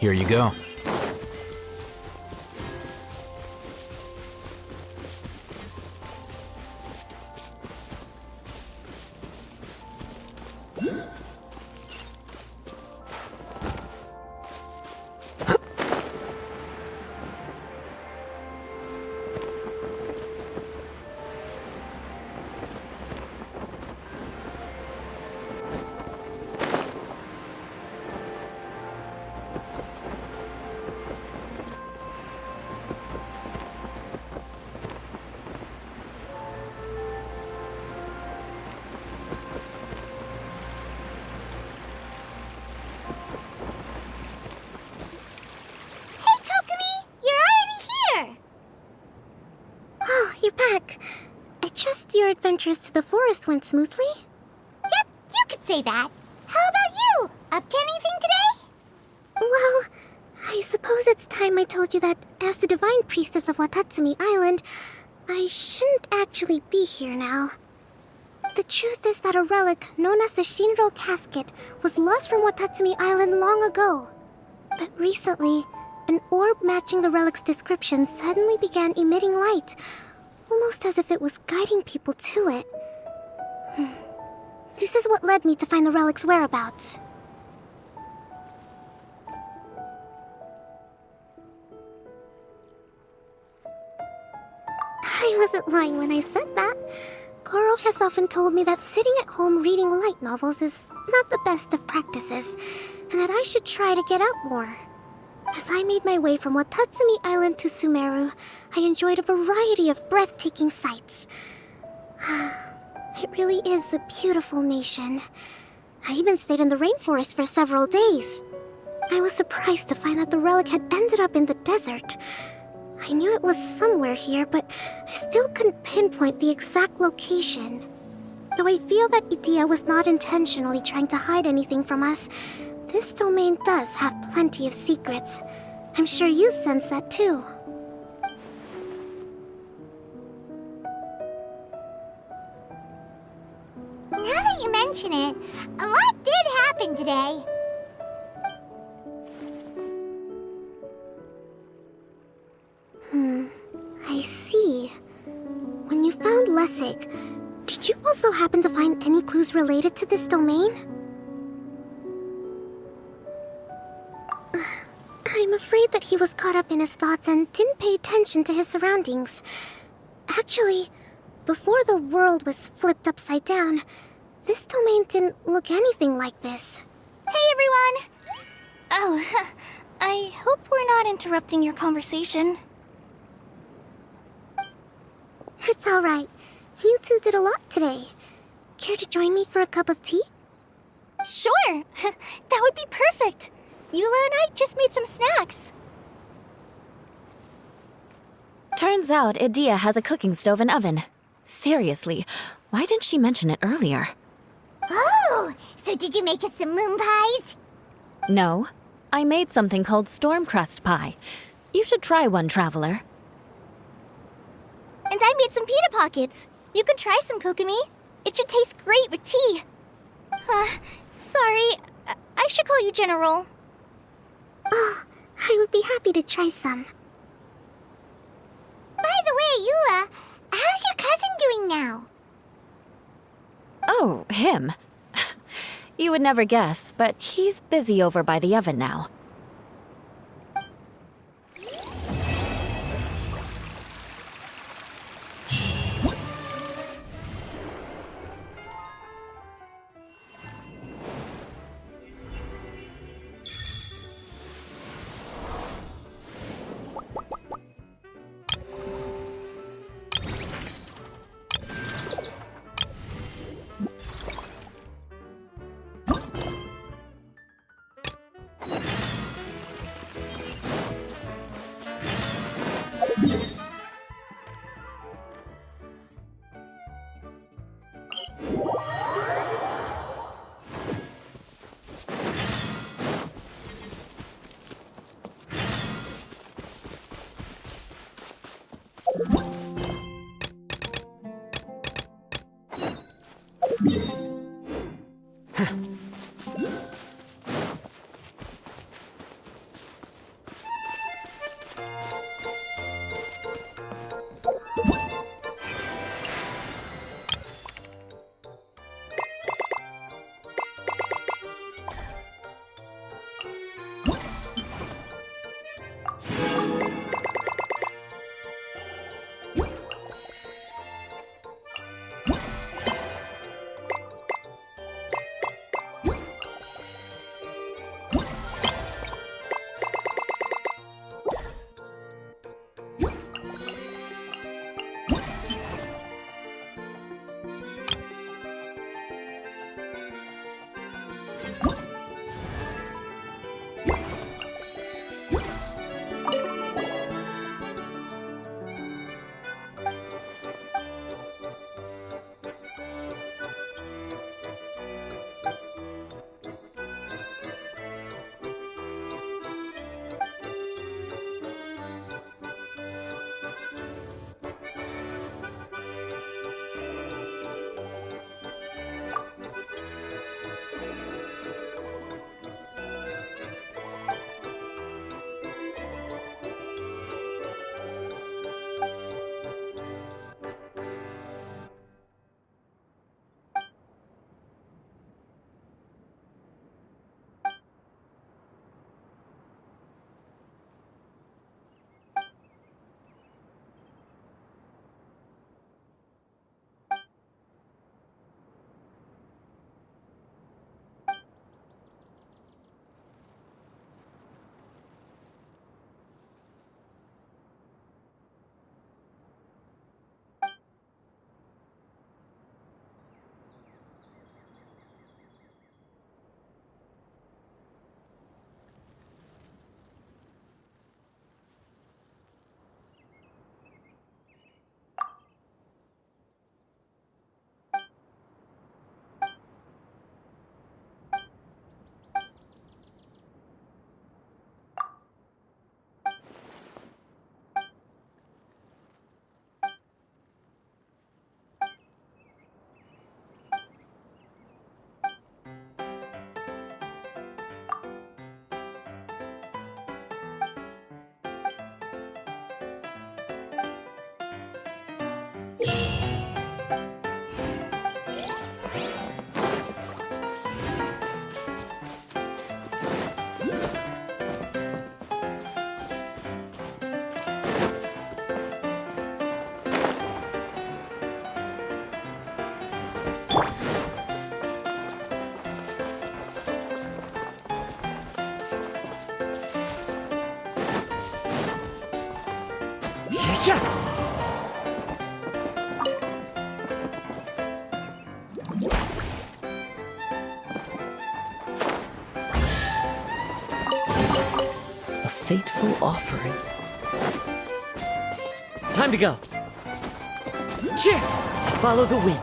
Here you go. Your adventures to the forest went smoothly? Yep, you could say that. How about you? Up to anything today? Well, I suppose it's time I told you that as the Divine Priestess of Watatsumi Island, I shouldn't actually be here now. The truth is that a relic known as the Shinro Casket was lost from Watatsumi Island long ago. But recently, an orb matching the relic's description suddenly began emitting light, almost as if it was guiding people to it. This is what led me to find the relic's whereabouts. I wasn't lying when I said that. Goro has often told me that sitting at home reading light novels is not the best of practices, and that I should try to get out more. As I made my way from Watatsumi Island to Sumeru, I enjoyed a variety of breathtaking sights. It really is a beautiful nation. I even stayed in the rainforest for several days. I was surprised to find that the relic had ended up in the desert. I knew it was somewhere here, but I still couldn't pinpoint the exact location. Though I feel that Idia was not intentionally trying to hide anything from us, this domain does have plenty of secrets. I'm sure you've sensed that too. Now that you mention it, a lot did happen today. I see. When you found Lessig, did you also happen to find any clues related to this domain? I'm afraid that he was caught up in his thoughts and didn't pay attention to his surroundings. Actually, before the world was flipped upside down, this domain didn't look anything like this. Hey everyone! Oh, I hope we're not interrupting your conversation. It's alright. You two did a lot today. Care to join me for a cup of tea? Sure! That would be perfect! Eula and I just made some snacks. Turns out Idia has a cooking stove and oven. Seriously, why didn't she mention it earlier? Oh, so did you make us some moon pies? No, I made something called storm crust pie. You should try one, traveler. And I made some pita pockets. You could try some, Kokomi. It should taste great with tea. Sorry, I should call you General. Oh, I would be happy to try some. By the way, Eula, how's your cousin doing now? Oh, him. You would never guess, but he's busy over by the oven now. Yeah. A fateful offering. Time to go. Yeah. Follow the wind.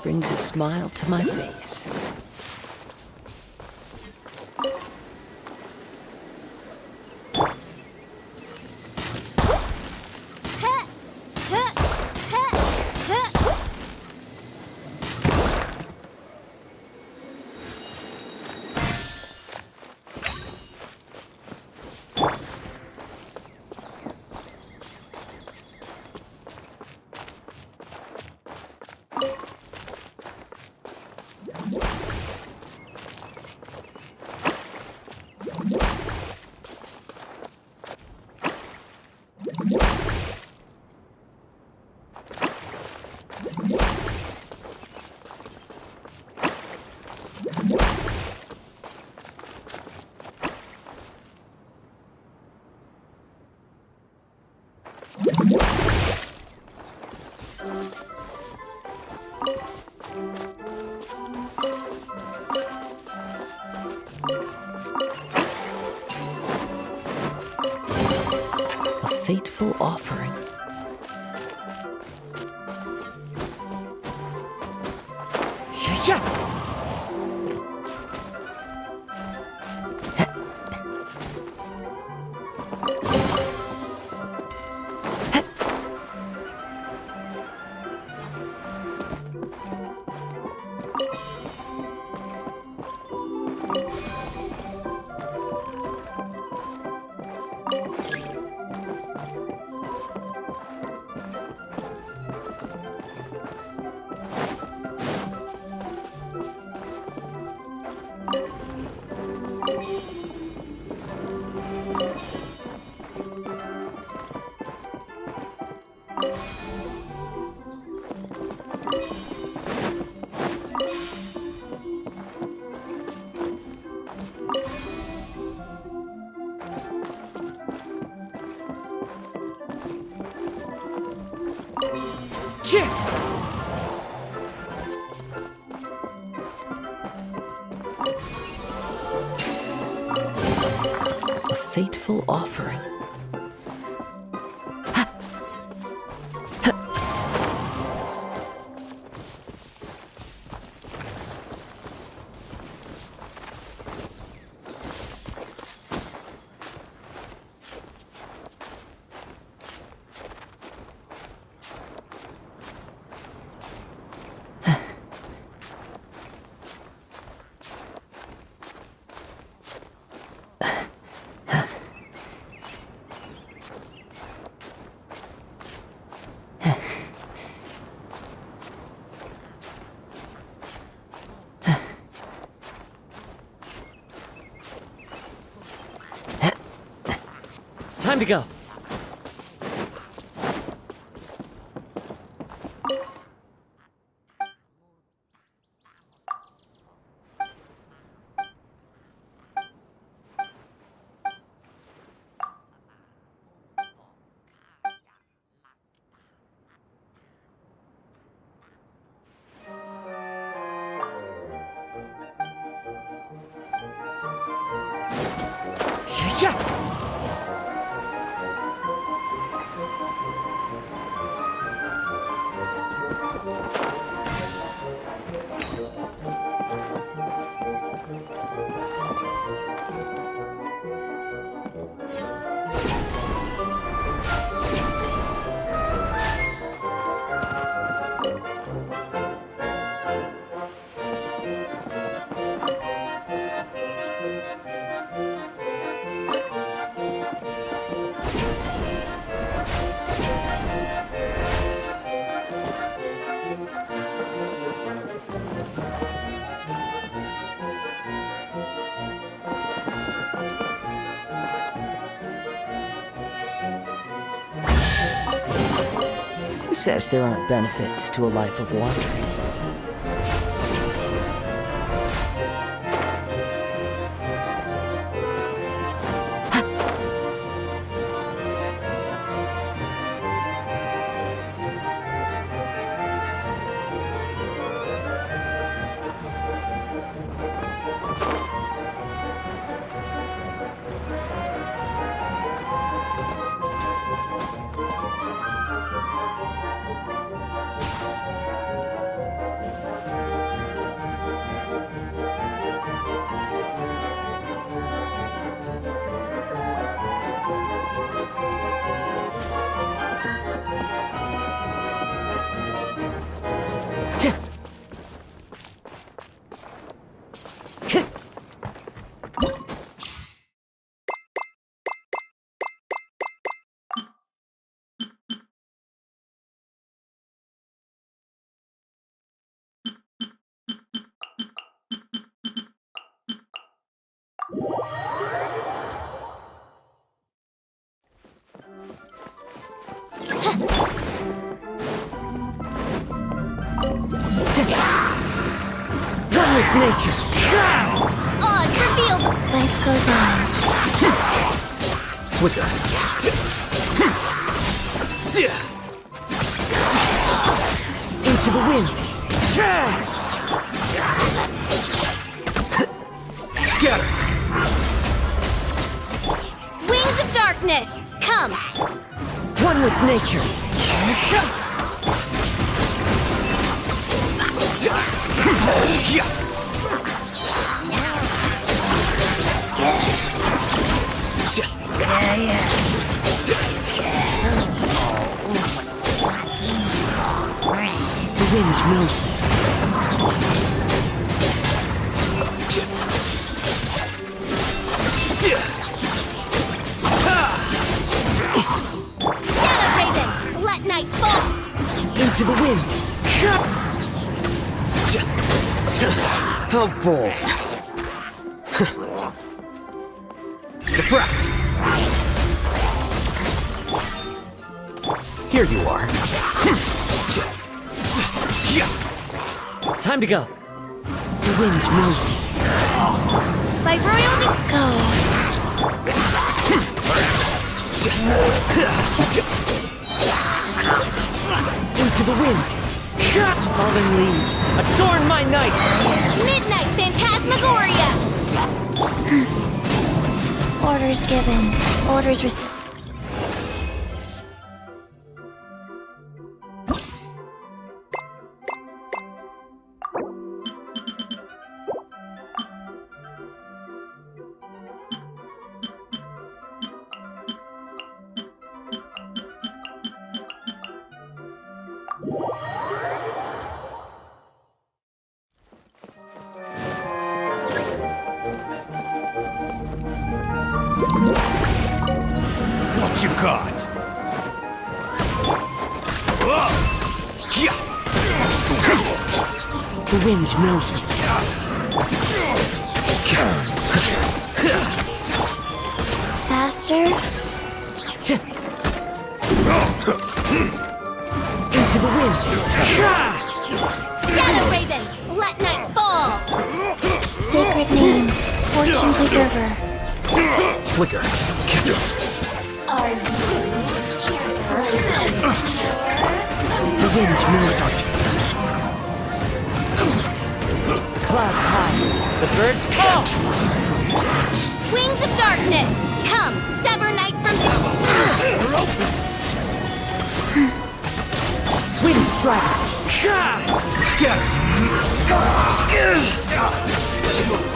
Brings a smile to my face. A fateful offering. Yeah. A fateful offering. Time to go. Yeah. Who says there aren't benefits to a life of wandering? One with nature. Odds revealed. Life goes on. Flicker. Into the wind. Scatter. Wings of darkness, come. One with nature. The wind knows me. Shadow Raven, let night fall. Into the wind. How bold. Defract. Here you are. Time to go. The wind knows me. By royal go. Into the wind. Falling leaves, adorn my night. Midnight Phantasmagoria. Orders given. Orders received. What you got? The wind knows me. Faster. Into the wind. Shadow Raven, let night fall. Sacred name, fortune preserver. Flicker. Are you The wind knows me. Clouds high. The birds call. Wings of darkness, come, sever night from Wind strike. Scatter.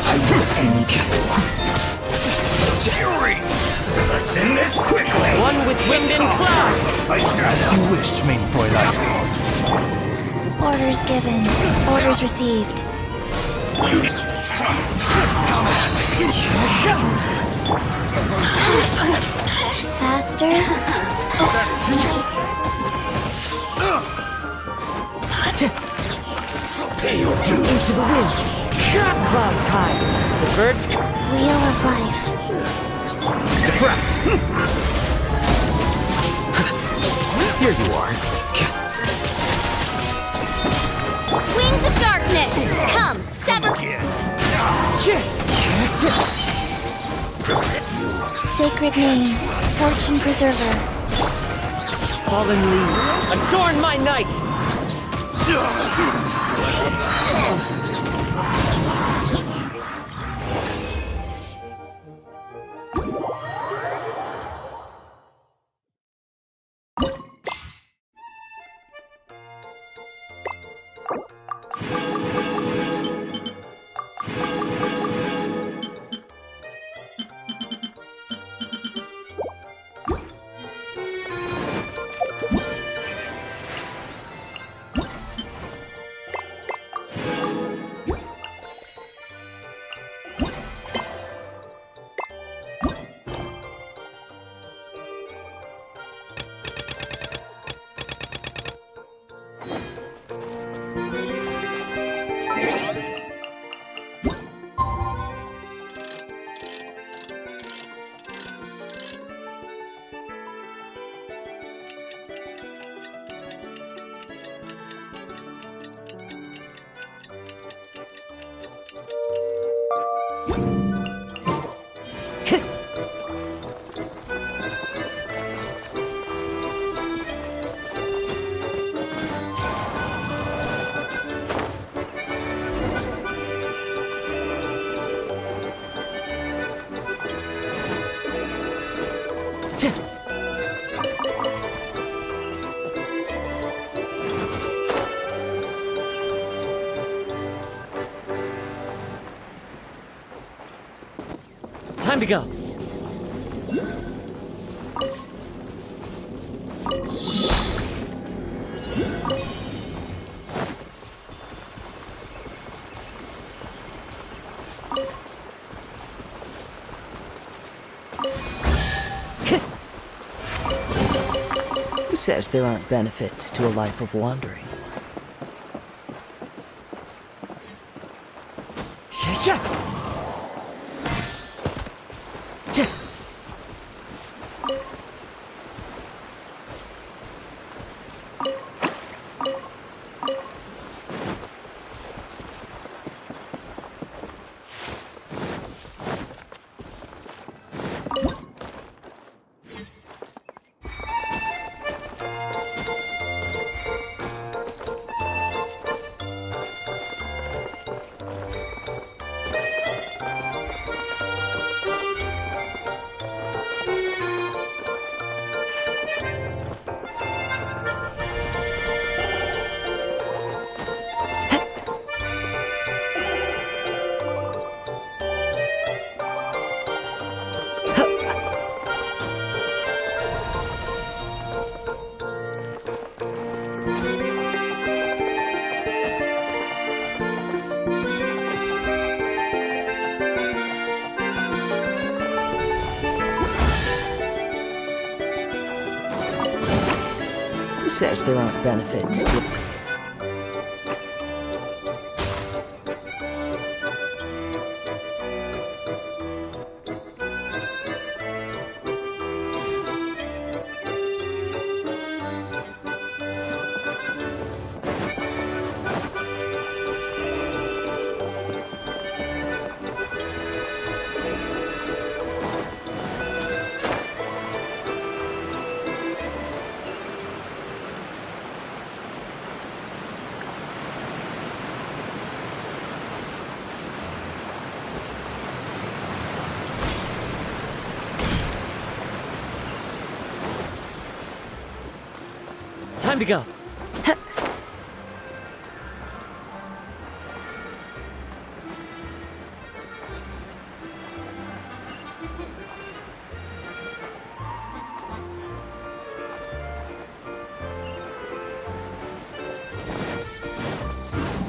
I will end you. Fury! Let's end this quickly! One with wind and clouds. As you wish, mein Fräulein. Orders given, orders received. Faster. Pay your dues. Into the wind. Clouds high. The birds Wheel of life. defract. Here you are. Wings of darkness! Come, sever... Sacred name, fortune preserver. Fallen leaves, adorn my night! Time to go. Who says there aren't benefits to a life of wandering? Who says there aren't benefits to... Time to go.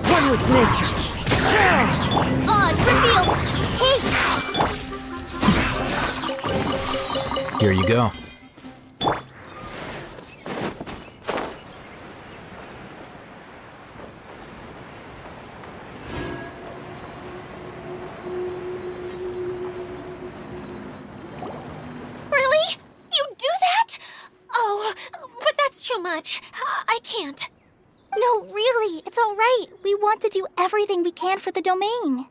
One with nature. Oz, reveal! Hey! Here you go. Really? You do that? Oh, but that's too much. I can't. No, really, it's all right. want to do everything we can for the domain.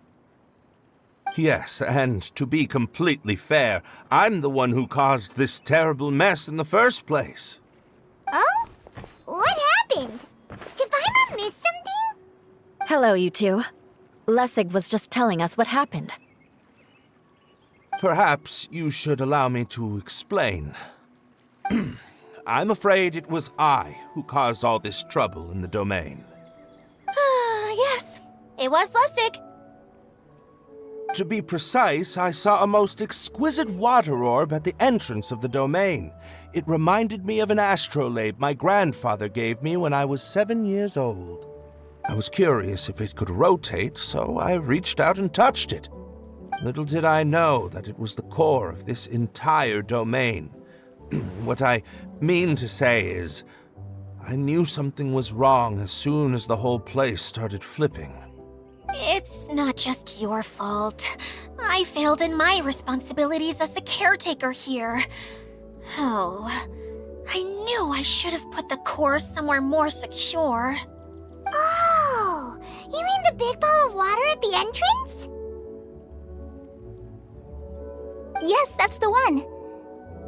Yes, and to be completely fair, I'm the one who caused this terrible mess in the first place. Oh? What happened? Did Paimon miss something? Hello, you two. Lessig was just telling us what happened. Perhaps you should allow me to explain. I'm afraid it was I who caused all this trouble in the domain. Yes, it was Lessig. To be precise, I saw a most exquisite water orb at the entrance of the domain. It reminded me of an astrolabe my grandfather gave me when I was 7 years old. I was curious if it could rotate, so I reached out and touched it. Little did I know that it was the core of this entire domain. What I mean to say is, I knew something was wrong as soon as the whole place started flipping. It's not just your fault. I failed in my responsibilities as the caretaker here. Oh, I knew I should have put the core somewhere more secure. Oh, you mean the big ball of water at the entrance? Yes, that's the one.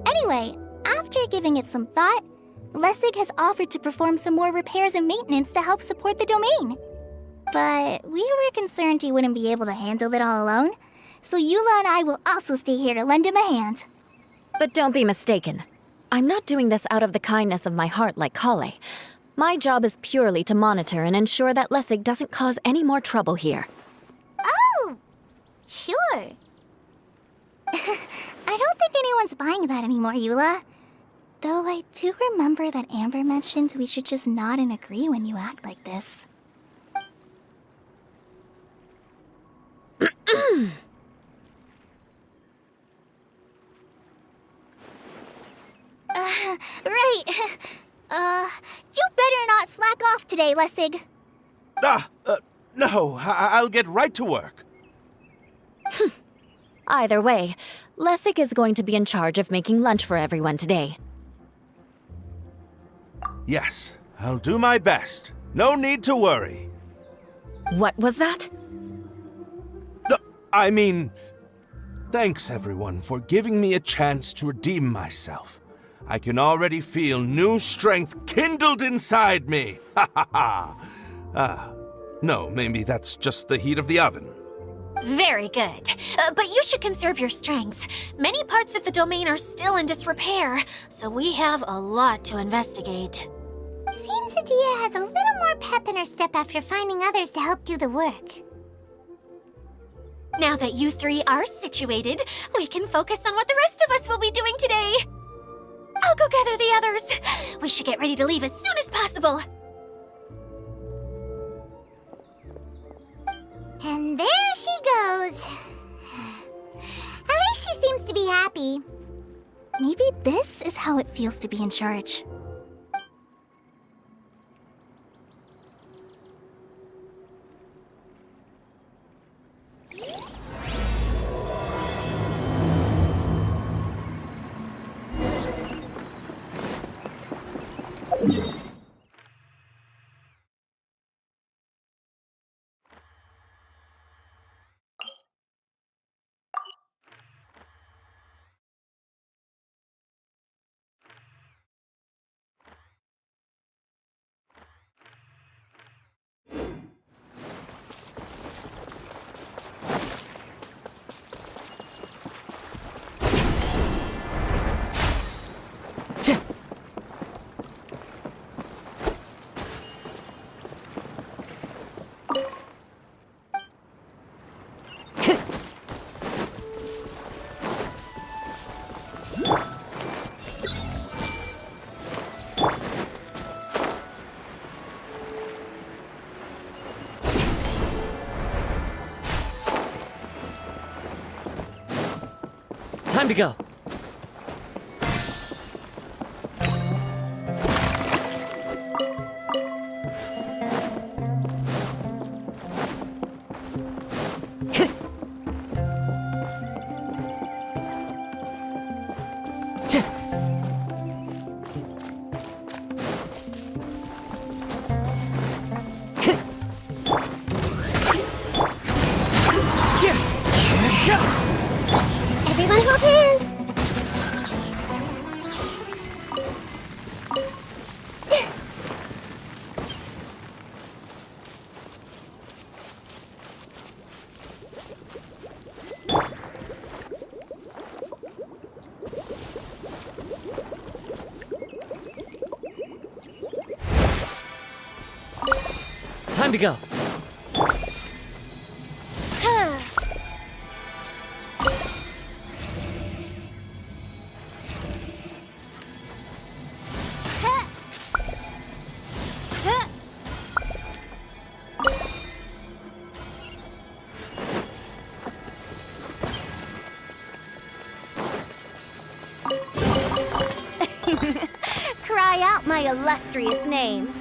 Anyway, after giving it some thought, Lessig has offered to perform some more repairs and maintenance to help support the domain. But we were concerned he wouldn't be able to handle it all alone, so Eula and I will also stay here to lend him a hand. But don't be mistaken. I'm not doing this out of the kindness of my heart like Kale. My job is purely to monitor and ensure that Lessig doesn't cause any more trouble here. Oh, sure. I don't think anyone's buying that anymore, Eula. Though I do remember that Amber mentioned we should just nod and agree when you act like this. Right. You better not slack off today, Lessig. No, I'll get right to work. Either way, Lessig is going to be in charge of making lunch for everyone today. Yes, I'll do my best. No need to worry. What was that? No, I mean, thanks everyone for giving me a chance to redeem myself. I can already feel new strength kindled inside me. Ha ha ha. No, maybe that's just the heat of the oven. Very good. But you should conserve your strength. Many parts of the domain are still in disrepair, so we have a lot to investigate. Seems Adia has a little more pep in her step after finding others to help do the work. Now that you three are situated, we can focus on what the rest of us will be doing today. I'll go gather the others. We should get ready to leave as soon as possible. And there she goes. At least she seems to be happy. Maybe this is how it feels to be in charge. Time to go. Time to go. Cry out my illustrious name.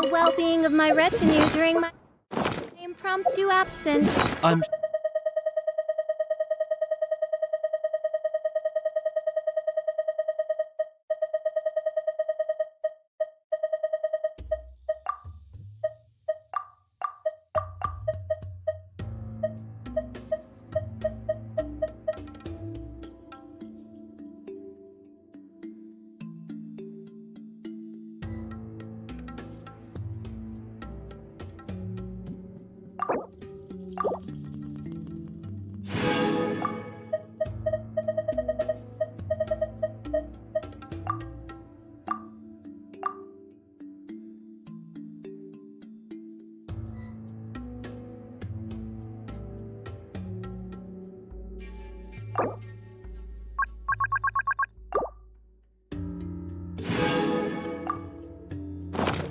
the well-being of my retinue during my impromptu absence. I'm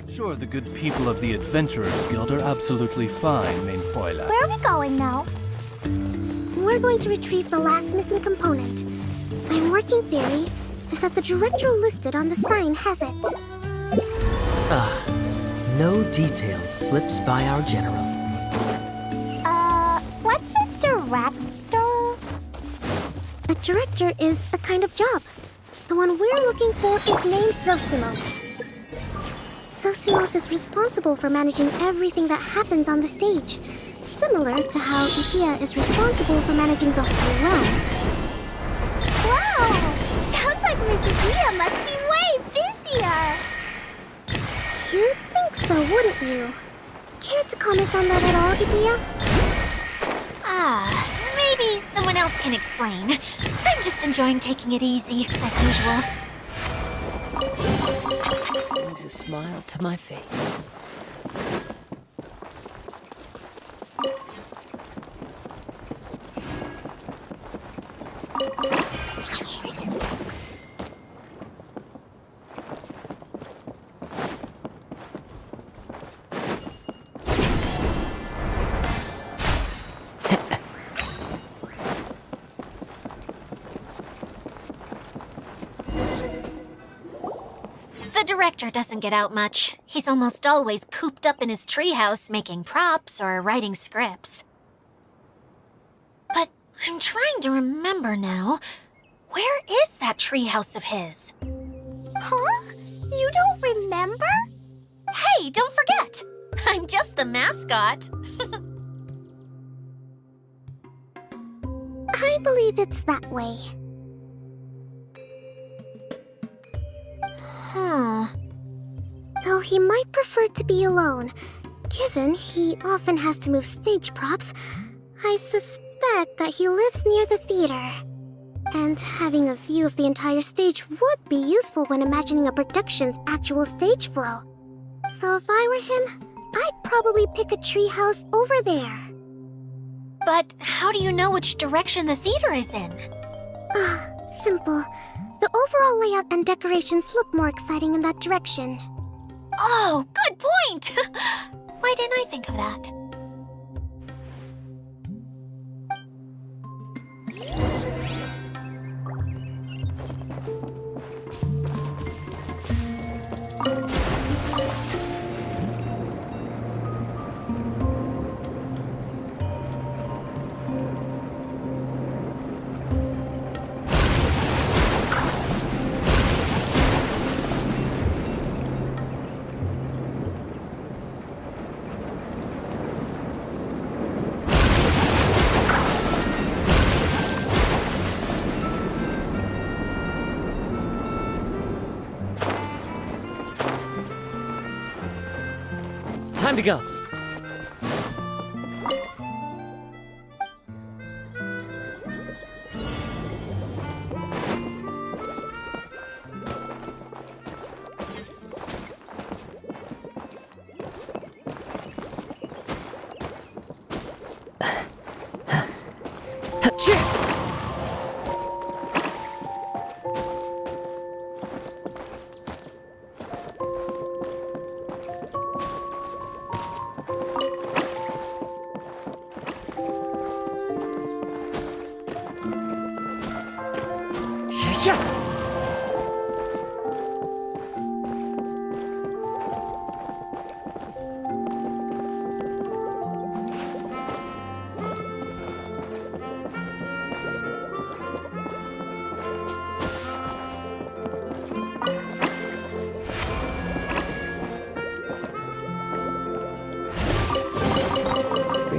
sure the good people of the Adventurers Guild are absolutely fine, miHoYo. Where are we going now? We're going to retrieve the last missing component. My working theory is that the director listed on the sign has it. No details slips by our general. What's a director? A director is a kind of job. The one we're looking for is named Zosimos. Zosimos is responsible for managing everything that happens on the stage, similar to how Idea is responsible for managing the whole realm. Wow! Sounds like Miss Idea must be way busier! You'd think so, wouldn't you? Care to comment on that at all, Idea? Maybe someone else can explain. I'm just enjoying taking it easy, as usual. Brings a smile to my face. The director doesn't get out much. He's almost always cooped up in his treehouse making props or writing scripts. But I'm trying to remember now. Where is that treehouse of his? Huh? You don't remember? Hey, don't forget! I'm just the mascot. I believe it's that way. Though he might prefer to be alone, given he often has to move stage props, I suspect that he lives near the theater. And having a view of the entire stage would be useful when imagining a production's actual stage flow. So if I were him, I'd probably pick a treehouse over there. But how do you know which direction the theater is in? Simple. The overall layout and decorations look more exciting in that direction. Oh, good point! Why didn't I think of that? Time to go.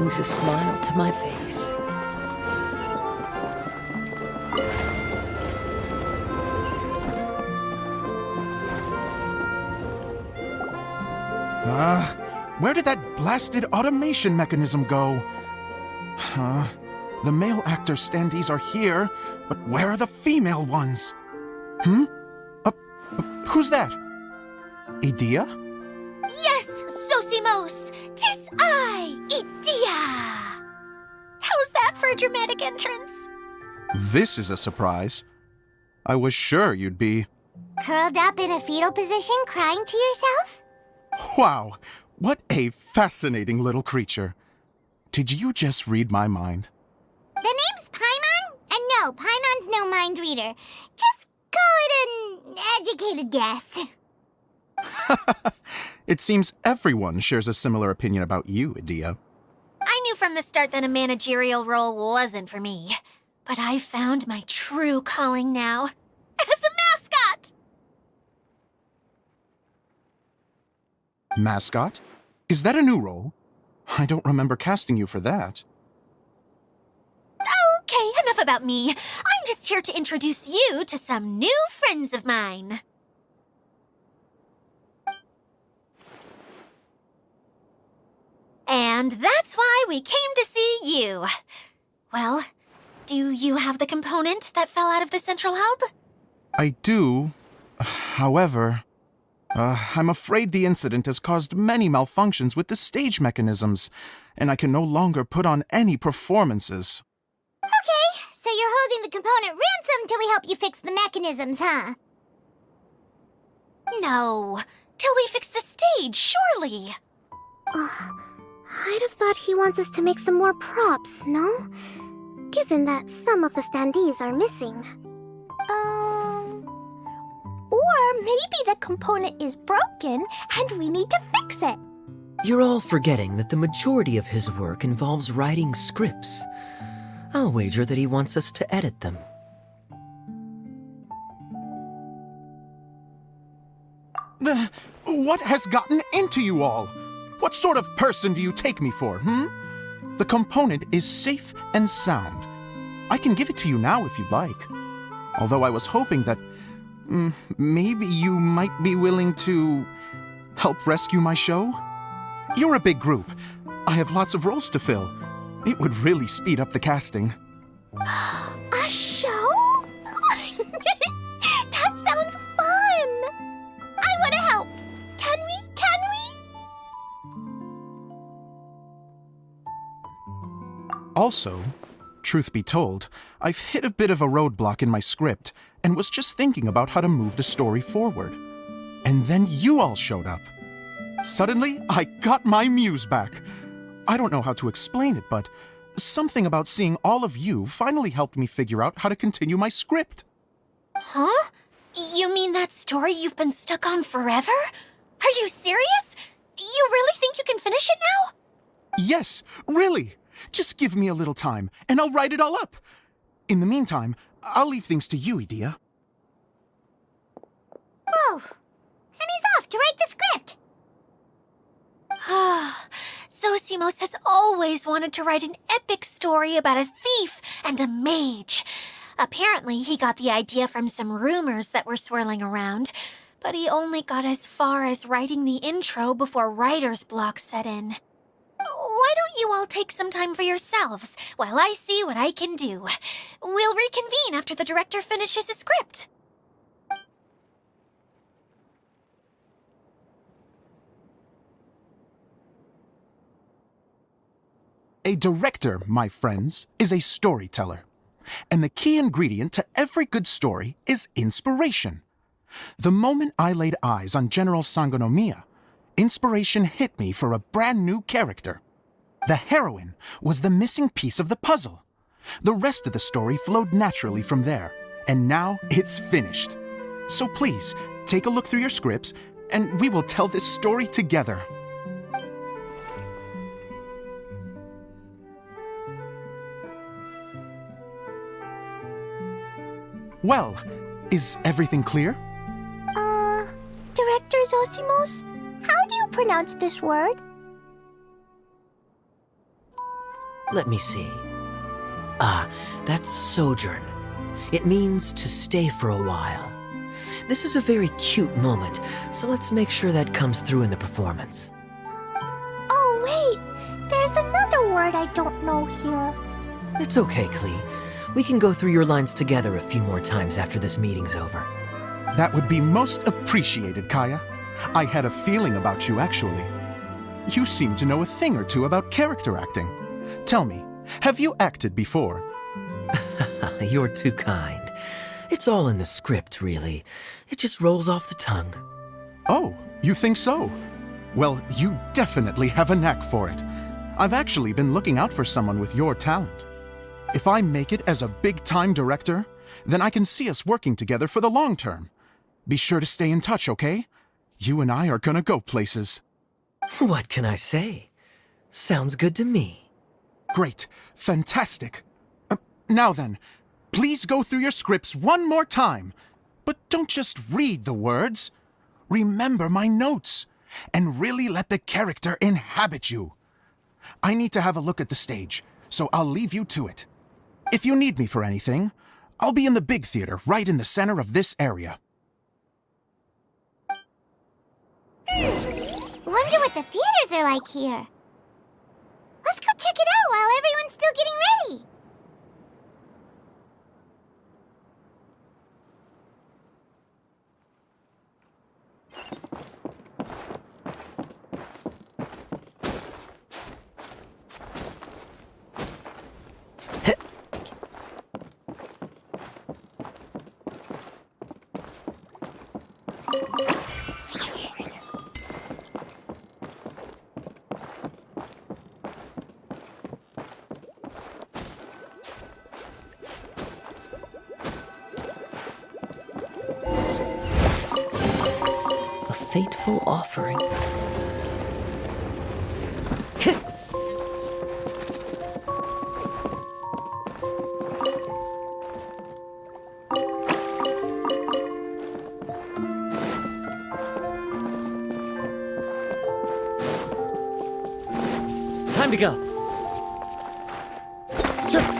brings a smile to my face. Where did that blasted automation mechanism go? The male actor standees are here, but where are the female ones? Who's that? Idea? Yes, Zosimos! 'Tis I, Idea! How's that for a dramatic entrance? This is a surprise. I was sure you'd be... Curled up in a fetal position, crying to yourself? Wow, what a fascinating little creature. Did you just read my mind? The name's Paimon? And no, Paimon's no mind reader. Just call it an educated guess. It seems everyone shares a similar opinion about you, Idea. I knew from the start that a managerial role wasn't for me. But I found my true calling now. As a mascot! Mascot? Is that a new role? I don't remember casting you for that. Okay, enough about me. I'm just here to introduce you to some new friends of mine. And that's why we came to see you. Well, do you have the component that fell out of the central hub? I do. However, I'm afraid the incident has caused many malfunctions with the stage mechanisms, and I can no longer put on any performances. Okay, so you're holding the component ransom till we help you fix the mechanisms, huh? No, till we fix the stage, surely. I'd have thought he wants us to make some more props, no? Given that some of the standees are missing. Or maybe the component is broken and we need to fix it. You're all forgetting that the majority of his work involves writing scripts. I'll wager that he wants us to edit them. What has gotten into you all? What sort of person do you take me for, The component is safe and sound. I can give it to you now if you'd like. Although I was hoping that maybe you might be willing to help rescue my show? You're a big group. I have lots of roles to fill. It would really speed up the casting. A show? That sounds fun! I want to help! Can we? Also, truth be told, I've hit a bit of a roadblock in my script and was just thinking about how to move the story forward. And then you all showed up. Suddenly, I got my muse back. I don't know how to explain it, but something about seeing all of you finally helped me figure out how to continue my script. Huh? You mean that story you've been stuck on forever? Are you serious? You really think you can finish it now? Yes, really. Just give me a little time, and I'll write it all up. In the meantime, I'll leave things to you, Idea. Whoa! And he's off to write the script! Zosimos has always wanted to write an epic story about a thief and a mage. Apparently, he got the idea from some rumors that were swirling around, but he only got as far as writing the intro before writer's block set in. Why don't you all take some time for yourselves while I see what I can do? We'll reconvene after the director finishes his script. A director, my friends, is a storyteller. And the key ingredient to every good story is inspiration. The moment I laid eyes on General Sangonomiya, inspiration hit me for a brand new character. The heroine was the missing piece of the puzzle. The rest of the story flowed naturally from there, and now it's finished. So please, take a look through your scripts, and we will tell this story together. Well, is everything clear? Director Zosimos, how do you pronounce this word? Let me see. Ah, that's sojourn. It means to stay for a while. This is a very cute moment, so let's make sure that comes through in the performance. Oh, wait! There's another word I don't know here. It's okay, Klee. We can go through your lines together a few more times after this meeting's over. That would be most appreciated, Kaya. I had a feeling about you, actually. You seem to know a thing or two about character acting. Tell me, have you acted before? You're too kind. It's all in the script, really. It just rolls off the tongue. Oh, you think so? Well, you definitely have a knack for it. I've actually been looking out for someone with your talent. If I make it as a big-time director, then I can see us working together for the long term. Be sure to stay in touch, okay? You and I are gonna go places. What can I say? Sounds good to me. Great. Fantastic. Now then, please go through your scripts one more time. But don't just read the words. Remember my notes, and really let the character inhabit you. I need to have a look at the stage, so I'll leave you to it. If you need me for anything, I'll be in the big theater right in the center of this area. Wonder what the theaters are like here. Let's go check it out while everyone's still getting ready. A fateful offering. Time to go. Sure.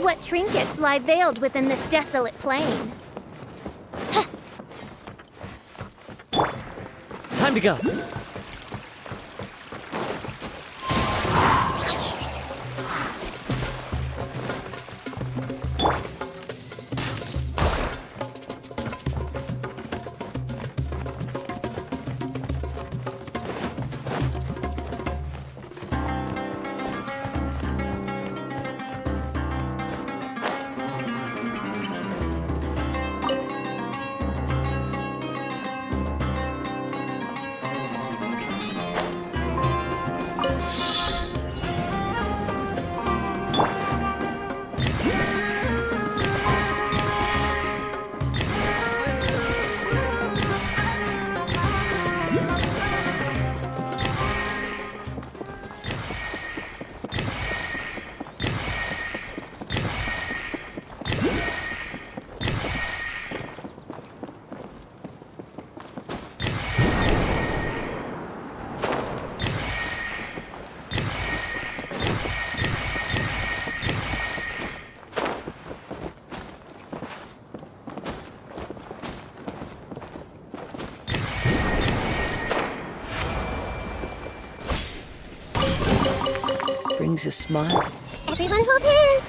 What trinkets lie veiled within this desolate plain? Time to go. brings a smile. Everyone hold hands!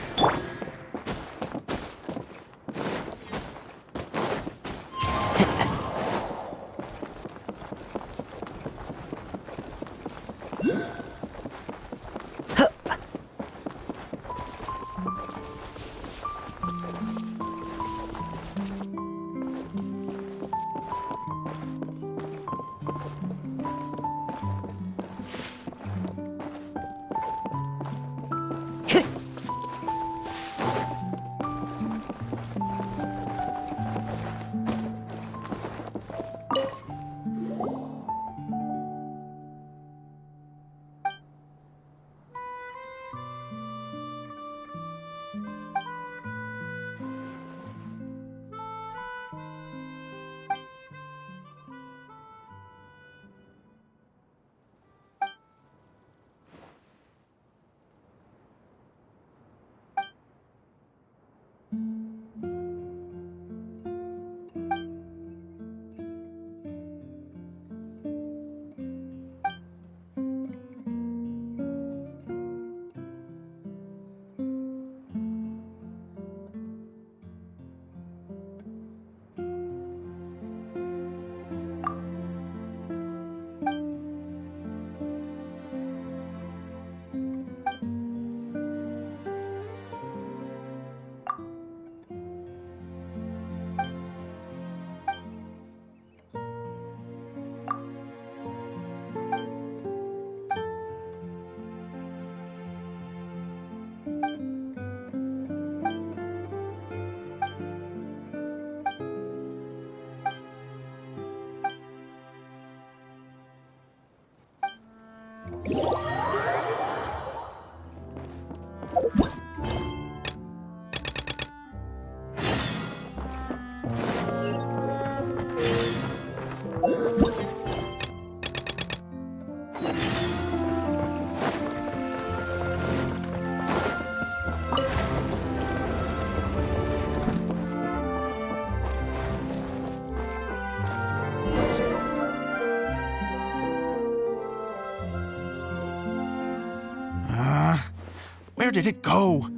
Where did it go?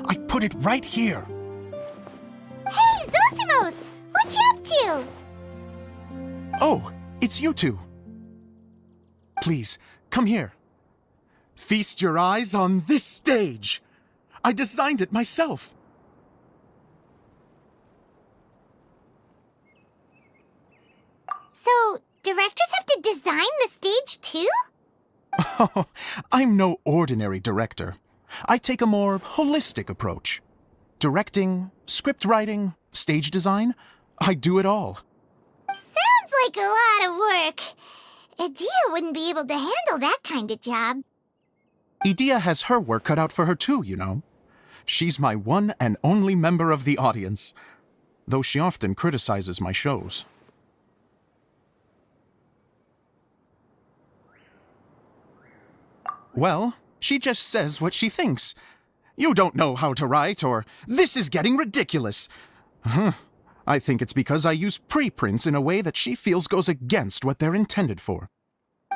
I put it right here. Hey, Zosimos! What you up to? Oh, it's you two. Please, come here. Feast your eyes on this stage. I designed it myself. So, directors have to design the stage too? Oh, I'm no ordinary director. I take a more holistic approach. Directing, script writing, stage design, I do it all. Sounds like a lot of work. Edea wouldn't be able to handle that kind of job. Edea has her work cut out for her too, you know. She's my one and only member of the audience, though she often criticizes my shows. Well, she just says what she thinks. You don't know how to write, or this is getting ridiculous. I think it's because I use preprints in a way that she feels goes against what they're intended for.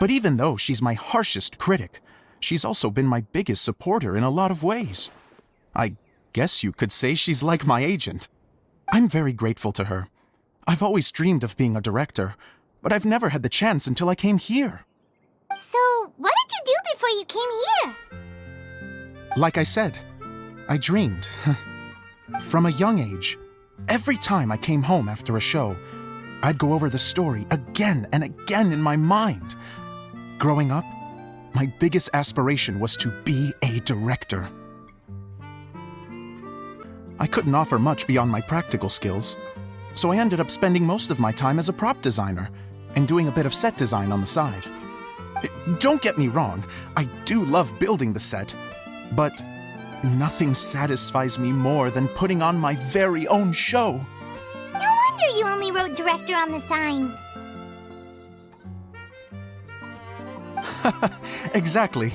But even though she's my harshest critic, she's also been my biggest supporter in a lot of ways. I guess you could say she's like my agent. I'm very grateful to her. I've always dreamed of being a director, but I've never had the chance until I came here. So, what did you do before you came here? Like I said, I dreamed. From a young age, every time I came home after a show, I'd go over the story again and again in my mind. Growing up, my biggest aspiration was to be a director. I couldn't offer much beyond my practical skills, so I ended up spending most of my time as a prop designer and doing a bit of set design on the side. Don't get me wrong, I do love building the set, but nothing satisfies me more than putting on my very own show. No wonder you only wrote director on the sign. Exactly.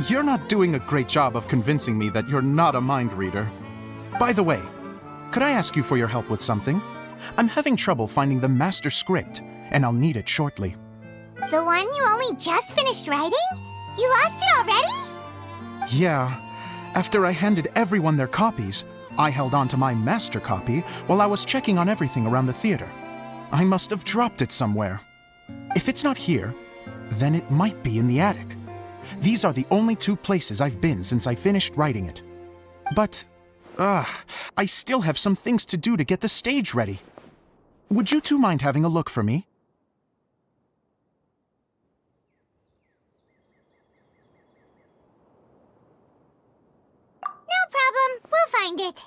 You're not doing a great job of convincing me that you're not a mind reader. By the way, could I ask you for your help with something? I'm having trouble finding the master script, and I'll need it shortly. The one you only just finished writing? You lost it already? Yeah. After I handed everyone their copies, I held on to my master copy while I was checking on everything around the theater. I must have dropped it somewhere. If it's not here, then it might be in the attic. These are the only two places I've been since I finished writing it. But, I still have some things to do to get the stage ready. Would you two mind having a look for me? No problem. We'll find it.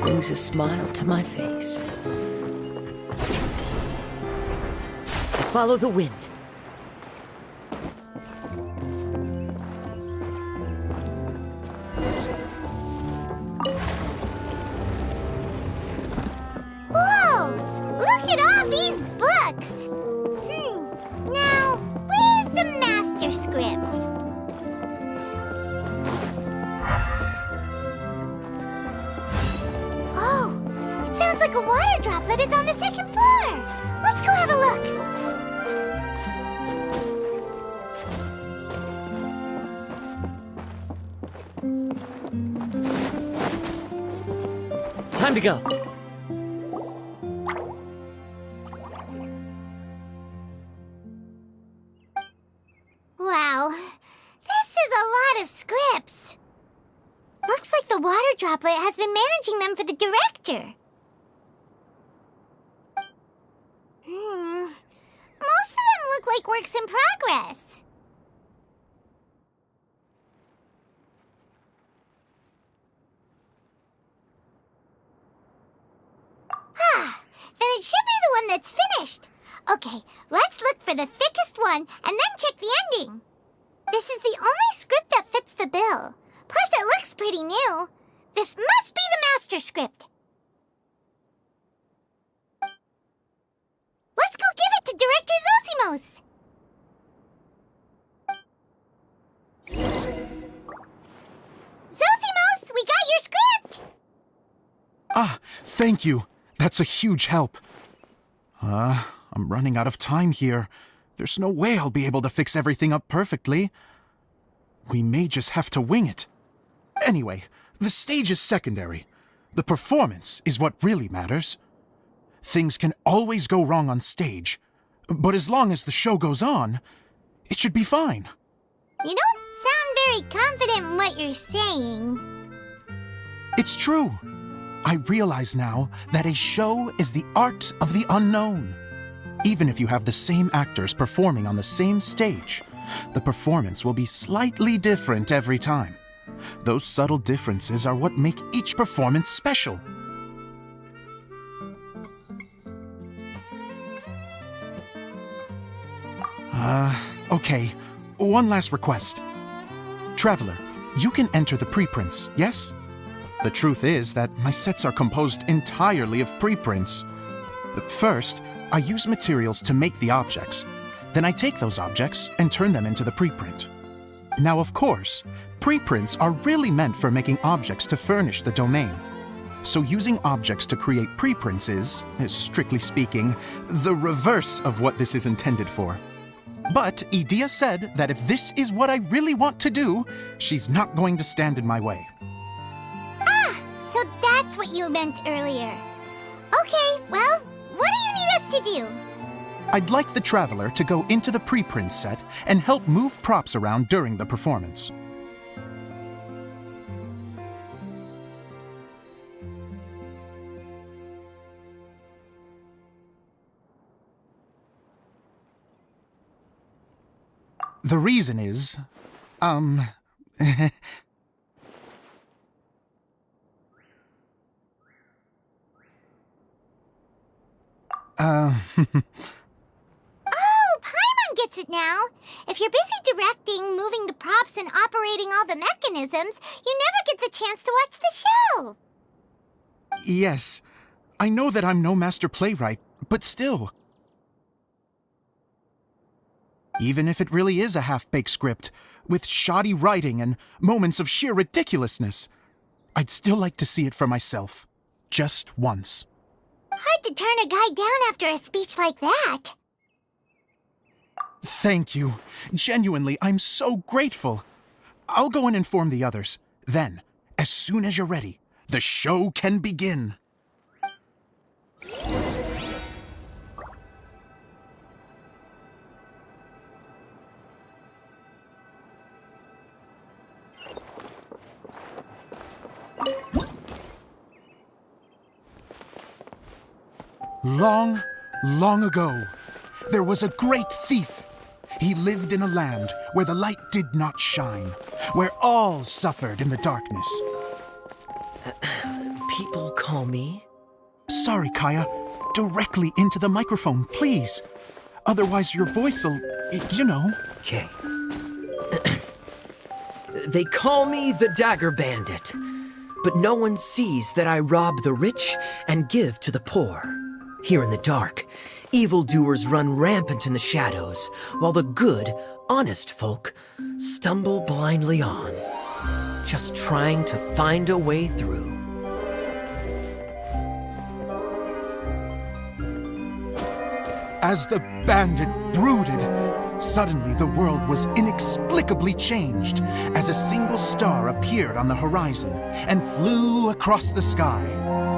Brings a smile to my face. Follow the wind. Whoa! Look at all these books! Now, where's the master script? Oh, it sounds like a water droplet is on the second floor. Let's go have a look. Time to go. Wow, this is a lot of scripts. Looks like the water droplet has been managing them for the director. Most of them look like works in progress. Then it should be the one that's finished. Okay, let's look for the thickest one and then check the ending. This is the only script that fits the bill. Plus, it looks pretty new. This must be the master script. Let's go give it to Director Zosimos. Zosimos, we got your script! Ah, thank you. That's a huge help. I'm running out of time here. There's no way I'll be able to fix everything up perfectly. We may just have to wing it. Anyway, the stage is secondary. The performance is what really matters. Things can always go wrong on stage, but as long as the show goes on, it should be fine. You don't sound very confident in what you're saying. It's true. I realize now that a show is the art of the unknown. Even if you have the same actors performing on the same stage, the performance will be slightly different every time. Those subtle differences are what make each performance special. Okay, one last request. Traveler, you can enter the preprints, yes? The truth is that my sets are composed entirely of preprints. First, I use materials to make the objects. Then I take those objects and turn them into the preprint. Now, of course, preprints are really meant for making objects to furnish the domain. So using objects to create preprints is, strictly speaking, the reverse of what this is intended for. But Edea said that if this is what I really want to do, she's not going to stand in my way. Ah, so that's what you meant earlier. Okay, well, what do you need us to do? I'd like the Traveler to go into the preprint set and help move props around during the performance. The reason is, Oh, Paimon gets it now. If you're busy directing, moving the props, and operating all the mechanisms, you never get the chance to watch the show. Yes, I know that I'm no master playwright, but still. Even if it really is a half-baked script, with shoddy writing and moments of sheer ridiculousness, I'd still like to see it for myself. Just once. Hard to turn a guy down after a speech like that. Thank you. Genuinely, I'm so grateful. I'll go and inform the others. Then, as soon as you're ready, the show can begin. Long, long ago, there was a great thief. He lived in a land where the light did not shine, where all suffered in the darkness. People call me? Sorry, Kaya. Directly into the microphone, please. Otherwise your voice'll, you know. Okay. They call me the Dagger Bandit, but no one sees that I rob the rich and give to the poor. Here in the dark, evildoers run rampant in the shadows, while the good, honest folk stumble blindly on, just trying to find a way through. As the bandit brooded, suddenly the world was inexplicably changed as a single star appeared on the horizon and flew across the sky.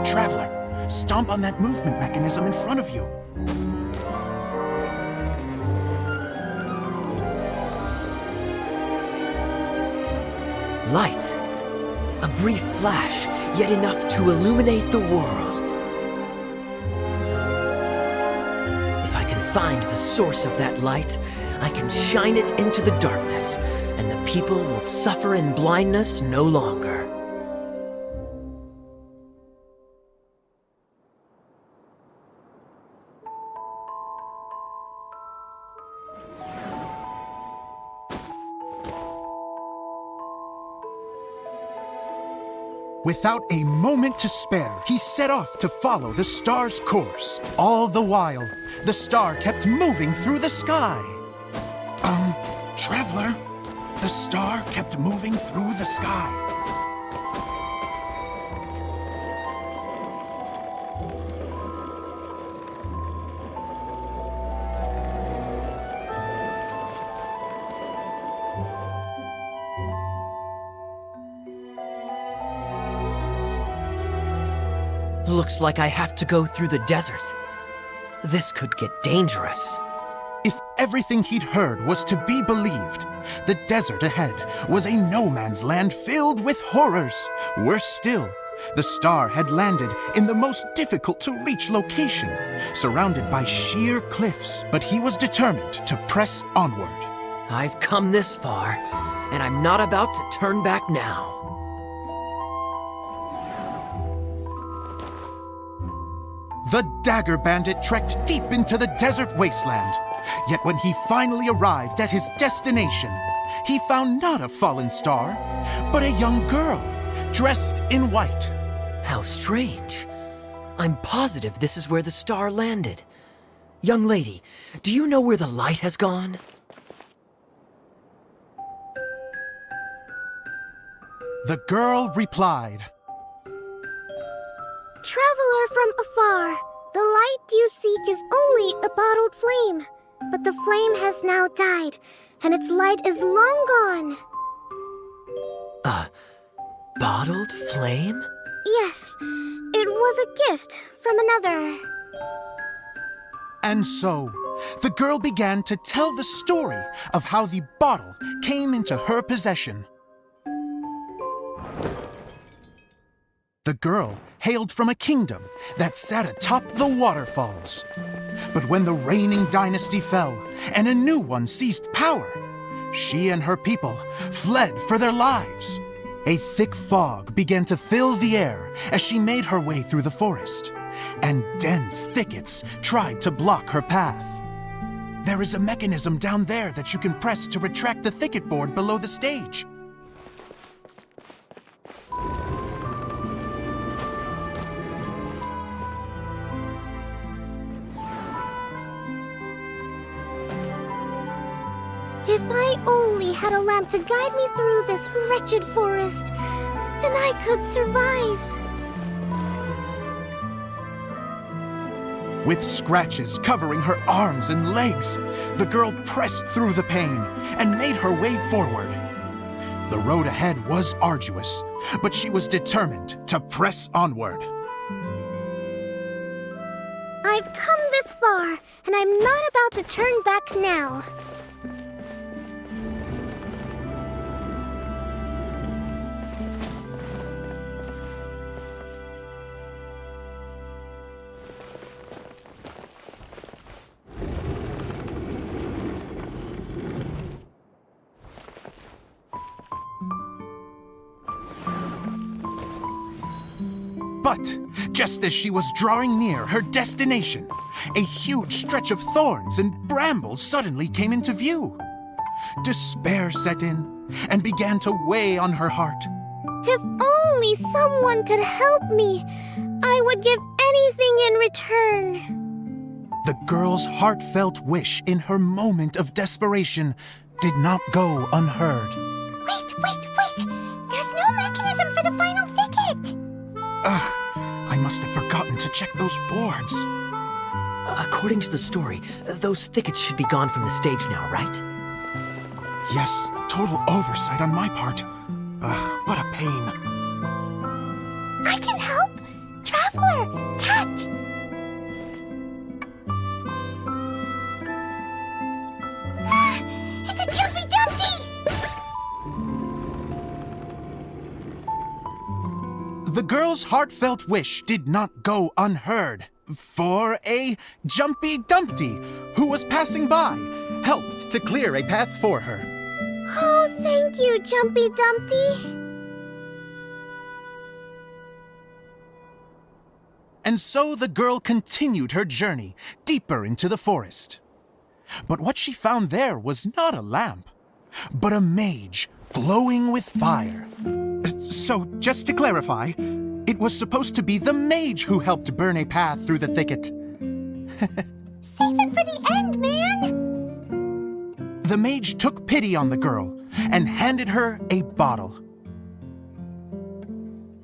Traveler, stomp on that movement mechanism in front of you. Light. A brief flash, yet enough to illuminate the world. If I can find the source of that light, I can shine it into the darkness, and the people will suffer in blindness no longer. Without a moment to spare, he set off to follow the star's course. All the while, the star kept moving through the sky. Traveler, the star kept moving through the sky. Looks like I have to go through the desert. This could get dangerous. If everything he'd heard was to be believed, the desert ahead was a no-man's land filled with horrors. Worse still, the star had landed in the most difficult-to-reach location, surrounded by sheer cliffs, but he was determined to press onward. I've come this far, and I'm not about to turn back now. The Dagger Bandit trekked deep into the desert wasteland. Yet when he finally arrived at his destination, he found not a fallen star, but a young girl dressed in white. How strange. I'm positive this is where the star landed. Young lady, do you know where the light has gone? The girl replied, Traveler from afar, the light you seek is only a bottled flame. But the flame has now died, and its light is long gone. A bottled flame? Yes, it was a gift from another. And so, the girl began to tell the story of how the bottle came into her possession. The girl hailed from a kingdom that sat atop the waterfalls. But when the reigning dynasty fell and a new one seized power, she and her people fled for their lives. A thick fog began to fill the air as she made her way through the forest, and dense thickets tried to block her path. There is a mechanism down there that you can press to retract the thicket board below the stage. If I only had a lamp to guide me through this wretched forest, then I could survive. With scratches covering her arms and legs, the girl pressed through the pain and made her way forward. The road ahead was arduous, but she was determined to press onward. I've come this far, and I'm not about to turn back now. But just as she was drawing near her destination, a huge stretch of thorns and brambles suddenly came into view. Despair set in and began to weigh on her heart. If only someone could help me, I would give anything in return. The girl's heartfelt wish in her moment of desperation did not go unheard. Wait! There's no mechanism for the final thicket! Ugh, I must have forgotten to check those boards. According to the story, those thickets should be gone from the stage now, right? Yes, total oversight on my part. What a pain. I can help! Traveler! Cat! It's a Jumpy Dumpty! The girl's heartfelt wish did not go unheard, for a Jumpy Dumpty who was passing by helped to clear a path for her. Oh, thank you, Jumpy Dumpty. And so the girl continued her journey deeper into the forest. But what she found there was not a lamp, but a mage glowing with fire. So, just to clarify, it was supposed to be the mage who helped burn a path through the thicket. Save it for the end, man! The mage took pity on the girl and handed her a bottle.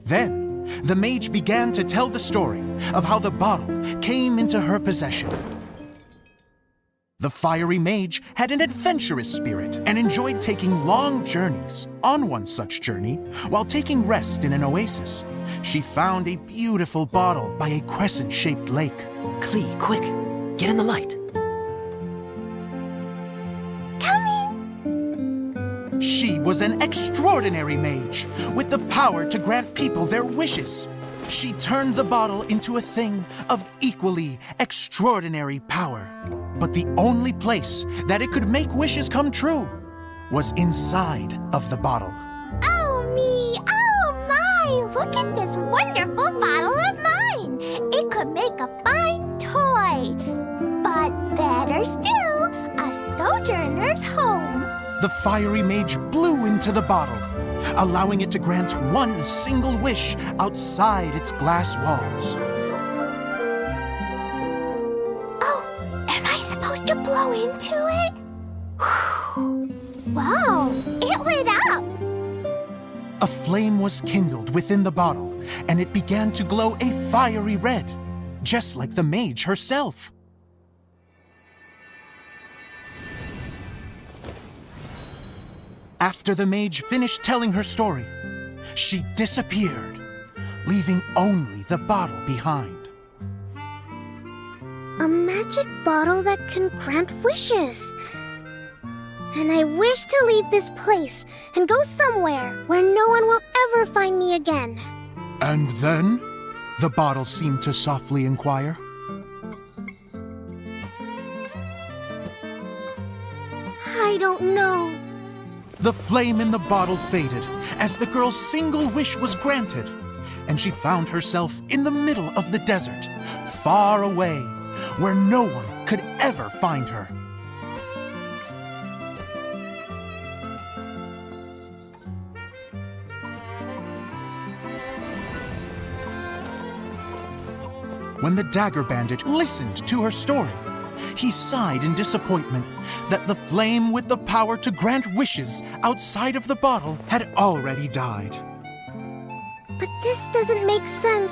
Then, the mage began to tell the story of how the bottle came into her possession. The fiery mage had an adventurous spirit and enjoyed taking long journeys. On one such journey, while taking rest in an oasis, she found a beautiful bottle by a crescent-shaped lake. Klee, quick! Get in the light! She was an extraordinary mage, with the power to grant people their wishes. She turned the bottle into a thing of equally extraordinary power. But the only place that it could make wishes come true was inside of the bottle. Oh me! Oh my! Look at this wonderful bottle of mine! It could make a fine toy! But better still, a sojourner's home! the fiery mage blew into the bottle, allowing it to grant one single wish outside its glass walls. Oh, am I supposed to blow into it? Wow, it lit up! A flame was kindled within the bottle, and it began to glow a fiery red, just like the mage herself. After the mage finished telling her story, she disappeared, leaving only the bottle behind. A magic bottle that can grant wishes. And I wish to leave this place and go somewhere where no one will ever find me again. And then? The bottle seemed to softly inquire. I don't know. The flame in the bottle faded as the girl's single wish was granted, and she found herself in the middle of the desert, far away, where no one could ever find her. When the Dagger Bandit listened to her story, he sighed in disappointment that the flame with the power to grant wishes outside of the bottle had already died. But this doesn't make sense.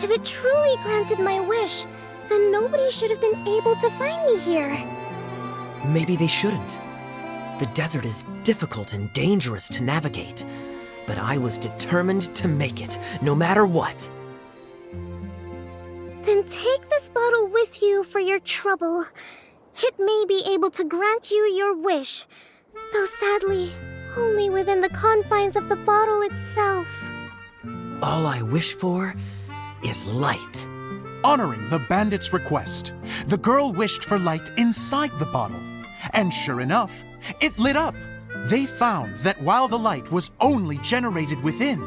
If it truly granted my wish, then nobody should have been able to find me here. Maybe they shouldn't. The desert is difficult and dangerous to navigate, but I was determined to make it, no matter what. Then take this bottle with you for your trouble. It may be able to grant you your wish, though sadly, only within the confines of the bottle itself. All I wish for is light. Honoring the bandit's request, the girl wished for light inside the bottle, and sure enough, it lit up. They found that while the light was only generated within,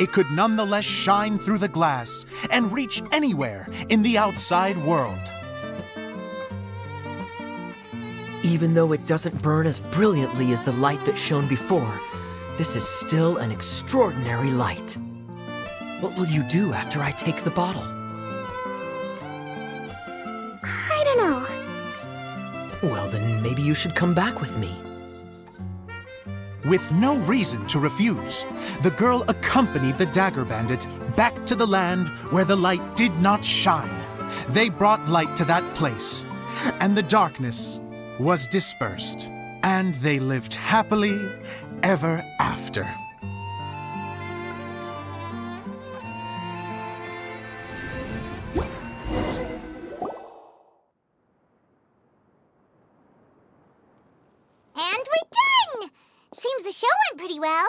it could nonetheless shine through the glass and reach anywhere in the outside world. Even though it doesn't burn as brilliantly as the light that shone before, this is still an extraordinary light. What will you do after I take the bottle? I don't know. Well, then maybe you should come back with me. With no reason to refuse, the girl accompanied the Dagger Bandit back to the land where the light did not shine. They brought light to that place, and the darkness was dispersed, and they lived happily ever after. And we're done! Seems the show went pretty well.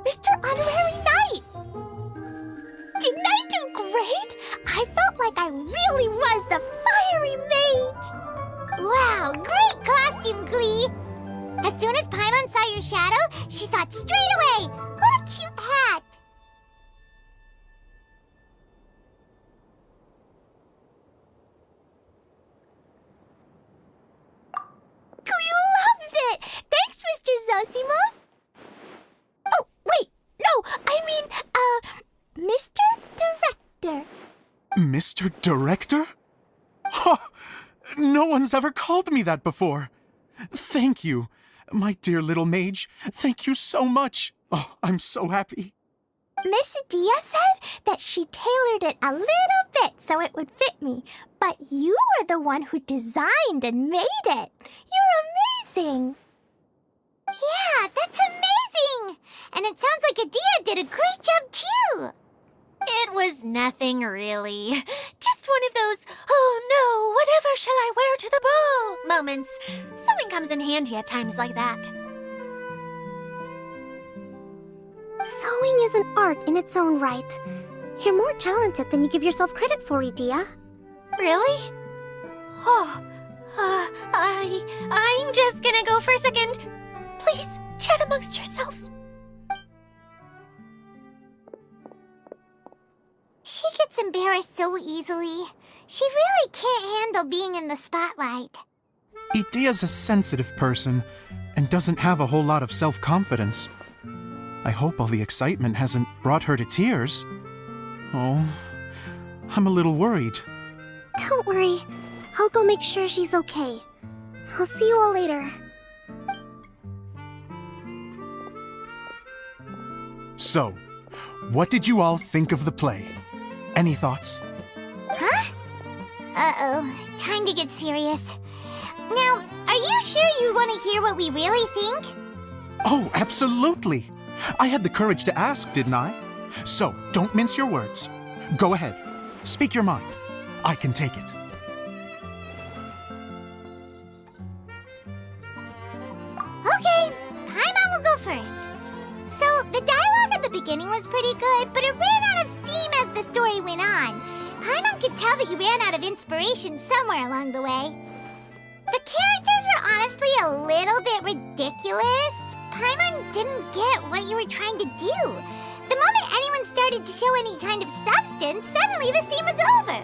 Mr. Honorary Knight! Didn't I do great? I felt like I really was the fiery mage! Wow, great costume, Glee! As soon as Paimon saw your shadow, she thought straight away, what a cute hat! Glee loves it! Thanks, Mr. Zosimos! Oh, wait, no, I mean, Mr. Director. Mr. Director? Ha! No one's ever called me that before. Thank you, my dear little mage. Thank you so much. Oh, I'm so happy. Miss Dia said that she tailored it a little bit so it would fit me, but you were the one who designed and made it. You're amazing. Yeah, that's amazing! And it sounds like Adia did a great job too! It was nothing really. Just one of those, oh no, whatever shall I wear to the ball moments. Sewing comes in handy at times like that. Sewing is an art in its own right. You're more talented than you give yourself credit for, Idia. Really? Oh, I'm just gonna go for a second. Please, chat amongst yourselves. her so easily. She really can't handle being in the spotlight. Idia's a sensitive person and doesn't have a whole lot of self-confidence. I hope all the excitement hasn't brought her to tears. Oh, I'm a little worried. Don't worry. I'll go make sure she's okay. I'll see you all later. So, what did you all think of the play? Any thoughts? Huh? Uh-oh. Time to get serious. Now, are you sure you want to hear what we really think? Oh, absolutely. I had the courage to ask, didn't I? So, don't mince your words. Go ahead. Speak your mind. I can take it. Okay, Paimon will go first. So, the dialogue at the beginning was pretty good, but it ran out of steam as the story went on. Paimon could tell that you ran out of inspiration somewhere along the way. The characters were honestly a little bit ridiculous. Paimon didn't get what you were trying to do. The moment anyone started to show any kind of substance, suddenly the scene was over.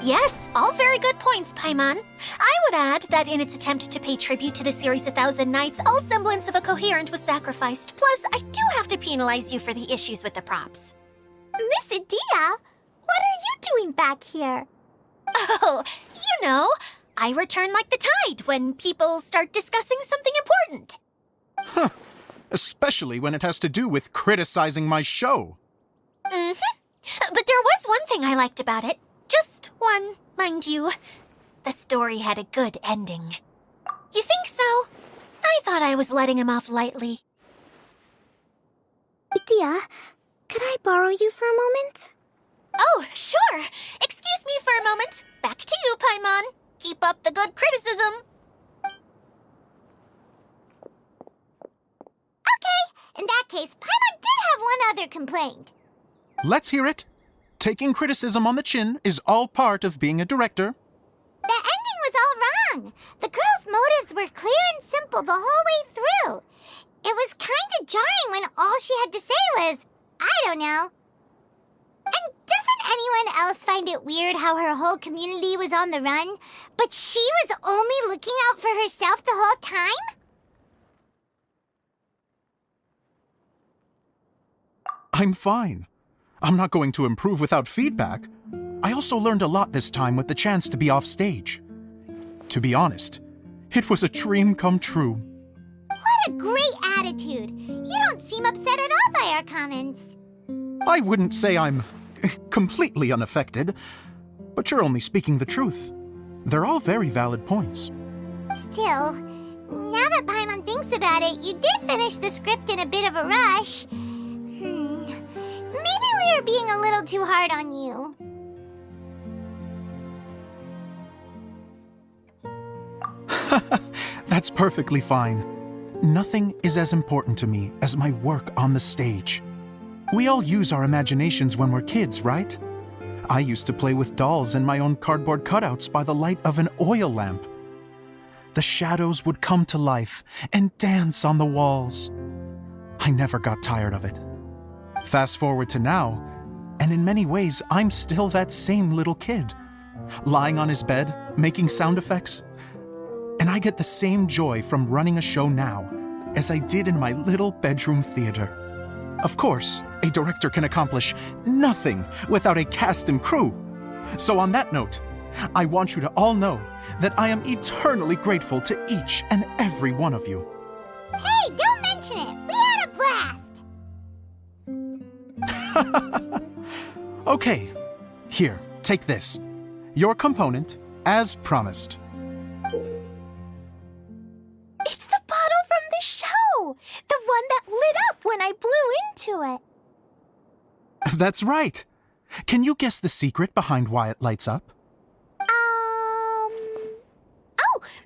Yes, all very good points, Paimon. I would add that in its attempt to pay tribute to the series 1,000 Nights, all semblance of a coherent was sacrificed. Plus, I do have to penalize you for the issues with the props. Miss Idia, what are you doing back here? Oh, you know, I return like the tide when people start discussing something important. Huh. Especially when it has to do with criticizing my show. Mm-hmm. But there was one thing I liked about it. Just one, mind you. The story had a good ending. You think so? I thought I was letting him off lightly. Idia, could I borrow you for a moment? Oh, sure. Excuse me for a moment. Back to you, Paimon. Keep up the good criticism. Okay, in that case, Paimon did have one other complaint. Let's hear it. Taking criticism on the chin is all part of being a director. The ending was all wrong. The girl's motives were clear and simple the whole way through. It was kind of jarring when all she had to say was, I don't know. And doesn't anyone else find it weird how her whole community was on the run, but she was only looking out for herself the whole time? I'm fine. I'm not going to improve without feedback. I also learned a lot this time with the chance to be off stage. To be honest, it was a dream come true. What a great attitude. You don't seem upset at all by our comments. I wouldn't say I'm completely unaffected, but you're only speaking the truth. They're all very valid points. Still, now that Paimon thinks about it, you did finish the script in a bit of a rush. Maybe we were being a little too hard on you. That's perfectly fine. Nothing is as important to me as my work on the stage. We all use our imaginations when we're kids, right? I used to play with dolls and my own cardboard cutouts by the light of an oil lamp. The shadows would come to life and dance on the walls. I never got tired of it. Fast forward to now, and in many ways, I'm still that same little kid, lying on his bed, making sound effects. And I get the same joy from running a show now as I did in my little bedroom theater. Of course, a director can accomplish nothing without a cast and crew. So on that note, I want you to all know that I am eternally grateful to each and every one of you. Hey, don't mention it. We had a blast. Okay, here, take this. Your component, as promised. It's the bottle from the show! The one that lit up when I blew into it. That's right. Can you guess the secret behind why it lights up? Oh,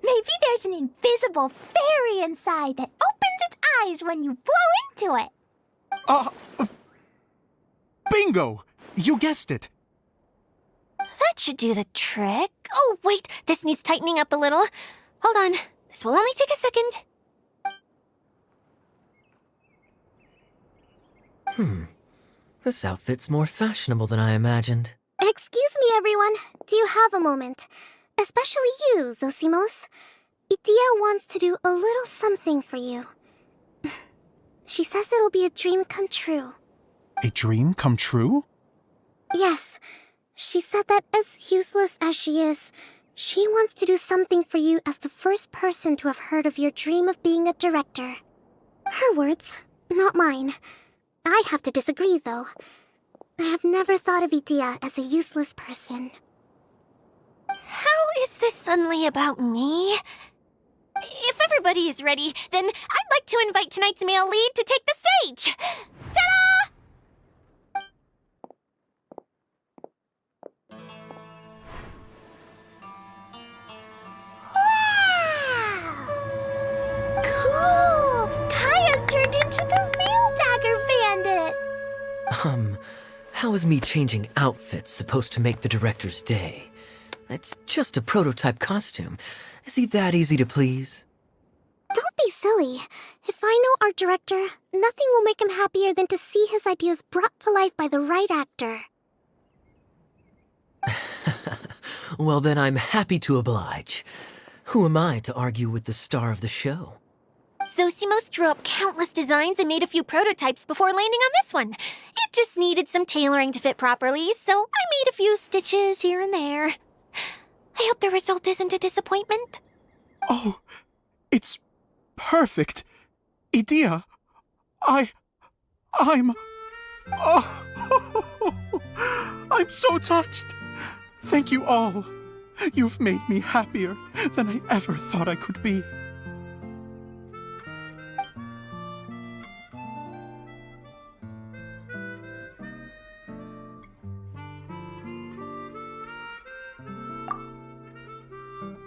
maybe there's an invisible fairy inside that opens its eyes when you blow into it. Bingo! You guessed it. That should do the trick. Oh, wait, this needs tightening up a little. Hold on, this will only take a second. This outfit's more fashionable than I imagined. Excuse me, everyone. Do you have a moment? Especially you, Zosimos. Idia wants to do a little something for you. She says it'll be a dream come true. A dream come true? Yes. She said that as useless as she is, she wants to do something for you as the first person to have heard of your dream of being a director. Her words, not mine. I have to disagree, though. I have never thought of Idia as a useless person. How is this suddenly about me? If everybody is ready, then I'd like to invite tonight's male lead to take the stage! Ta-da! Cool! Kaya's turned into the real Dagger Bandit! How is me changing outfits supposed to make the director's day? It's just a prototype costume. Is he that easy to please? Don't be silly. If I know our director, nothing will make him happier than to see his ideas brought to life by the right actor. Well, then I'm happy to oblige. Who am I to argue with the star of the show? Zosimos drew up countless designs and made a few prototypes before landing on this one. It just needed some tailoring to fit properly, so I made a few stitches here and there. I hope the result isn't a disappointment. Oh, it's perfect. Idia, I'm... Oh, I'm so touched. Thank you all. You've made me happier than I ever thought I could be.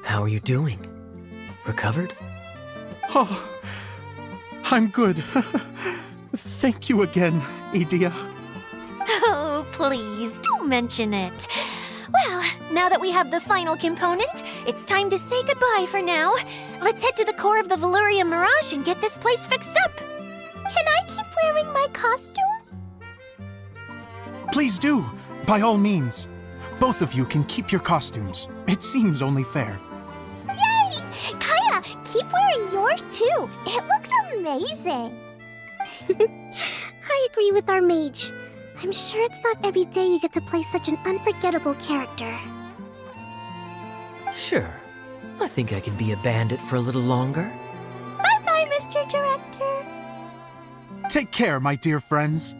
How are you doing? Recovered? Oh, I'm good. Thank you again, Idia. Oh, please, don't mention it. Well, now that we have the final component, it's time to say goodbye for now. Let's head to the core of the Valuria Mirage and get this place fixed up. Can I keep wearing my costume? Please do, by all means. Both of you can keep your costumes. It seems only fair. Yay! Kaya, keep wearing yours too. It looks amazing. I agree with our mage. I'm sure it's not every day you get to play such an unforgettable character. Sure. I think I can be a bandit for a little longer. Bye-bye, Mr. Director. Take care, my dear friends.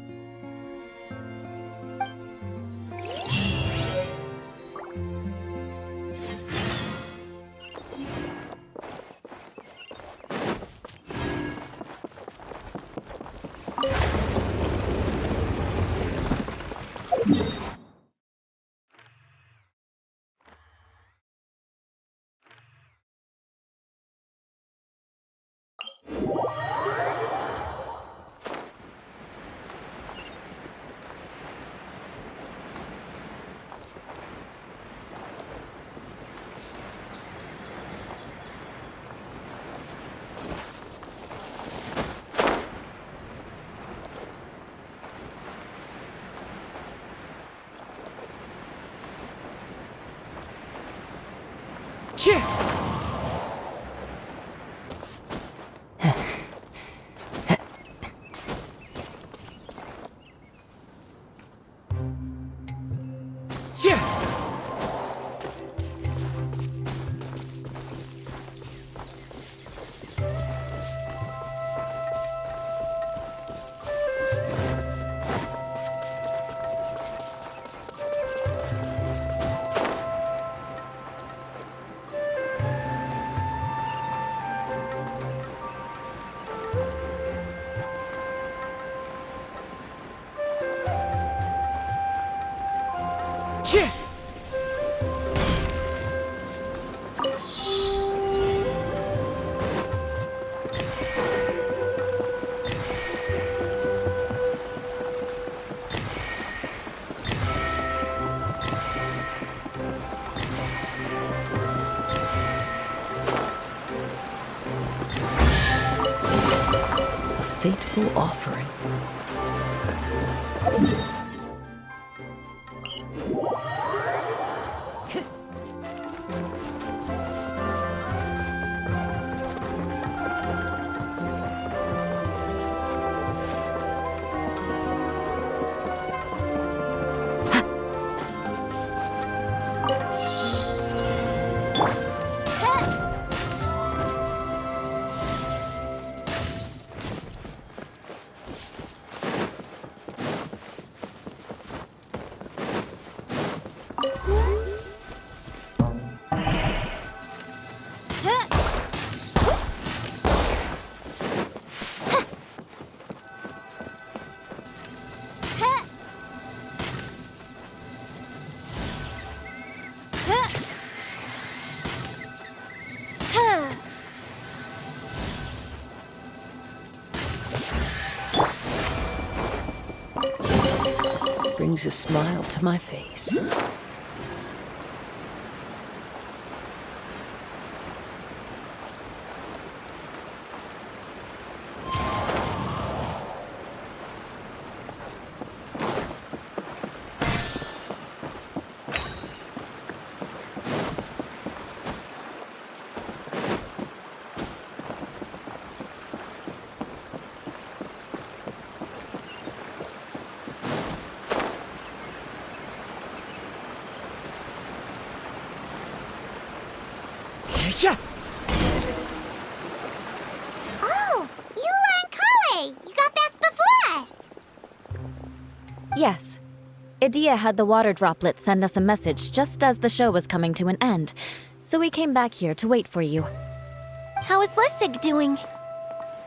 Fateful offering. brings a smile to my face. Yeah. Oh, Eula and Kale! You got back before us! Yes. Idia had the water droplet send us a message just as the show was coming to an end, so we came back here to wait for you. How is Lessig doing?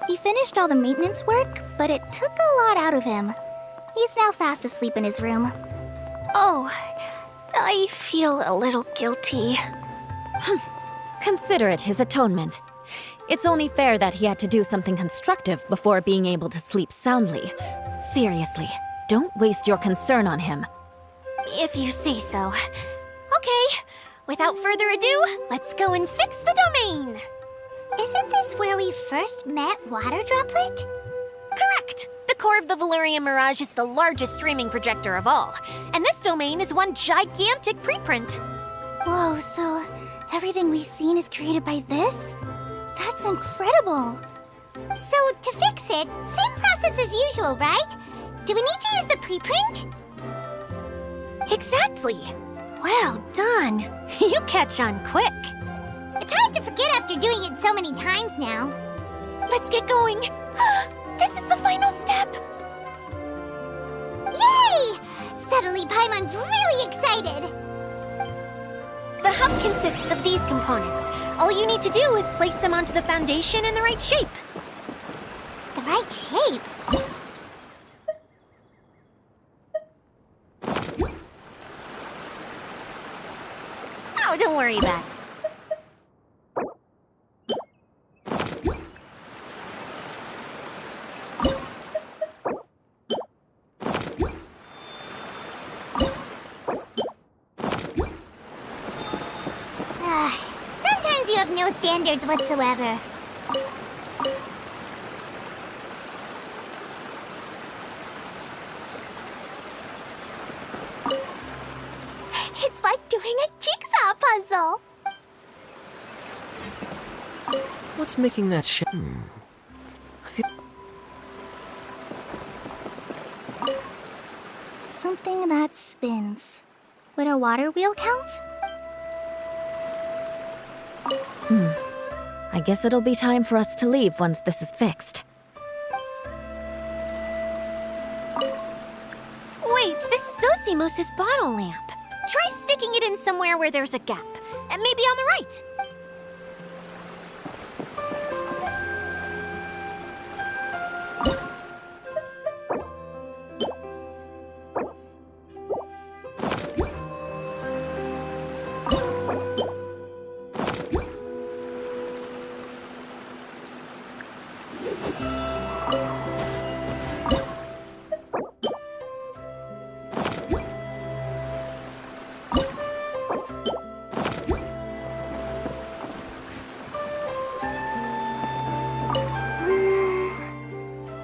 He finished all the maintenance work, but it took a lot out of him. He's now fast asleep in his room. Oh, I feel a little guilty. Consider it his atonement. It's only fair that he had to do something constructive before being able to sleep soundly. Seriously, don't waste your concern on him. If you say so. Okay, without further ado, let's go and fix the domain! Isn't this where we first met Water Droplet? Correct! The core of the Valerian Mirage is the largest streaming projector of all, and this domain is one gigantic preprint. Whoa, so everything we've seen is created by this? That's incredible! So, to fix it, same process as usual, right? Do we need to use the preprint? Exactly! Well done! You catch on quick! It's hard to forget after doing it so many times now. Let's get going! This is the final step! Yay! Suddenly Paimon's really excited! The hub consists of these components. All you need to do is place them onto the foundation in the right shape. The right shape? Oh, don't worry about it. Sometimes you have no standards whatsoever. It's like doing a jigsaw puzzle! What's making that I feel... Something that spins. Would a water wheel count? I guess it'll be time for us to leave once this is fixed. Wait, this is Zosimos' bottle lamp. Try sticking it in somewhere where there's a gap. And maybe on the right.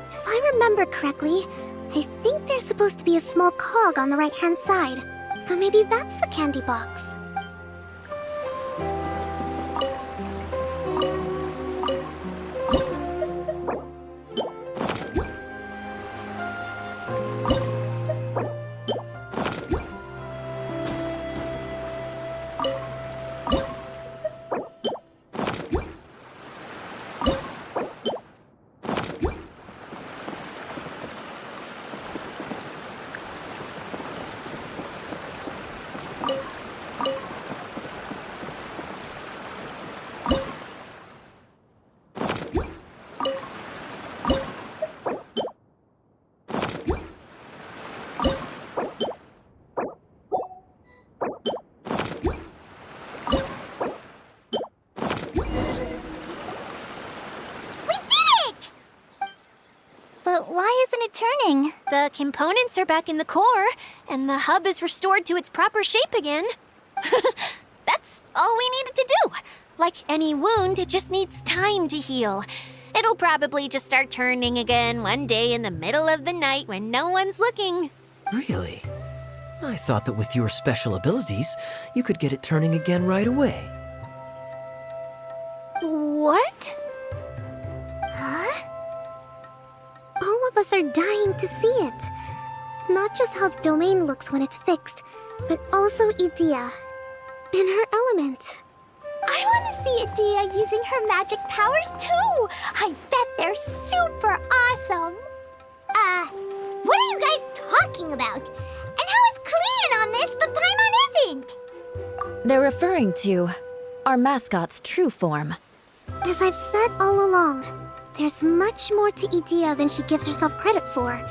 If I remember correctly, I think there's supposed to be a small cog on the right-hand side. So maybe that's the candy box. why isn't it turning? The components are back in the core, and the hub is restored to its proper shape again. That's all we needed to do. Like any wound, it just needs time to heal. It'll probably just start turning again one day in the middle of the night when no one's looking. Really? I thought that with your special abilities, you could get it turning again right away. What? Huh? All of us are dying to see it. Not just how the domain looks when it's fixed, but also Idea. In her element. I want to see Adia using her magic powers too! I bet they're super awesome! What are you guys talking about? And how is Clean on this, but Paimon isn't? They're referring to our mascot's true form. As I've said all along, there's much more to Idea than she gives herself credit for.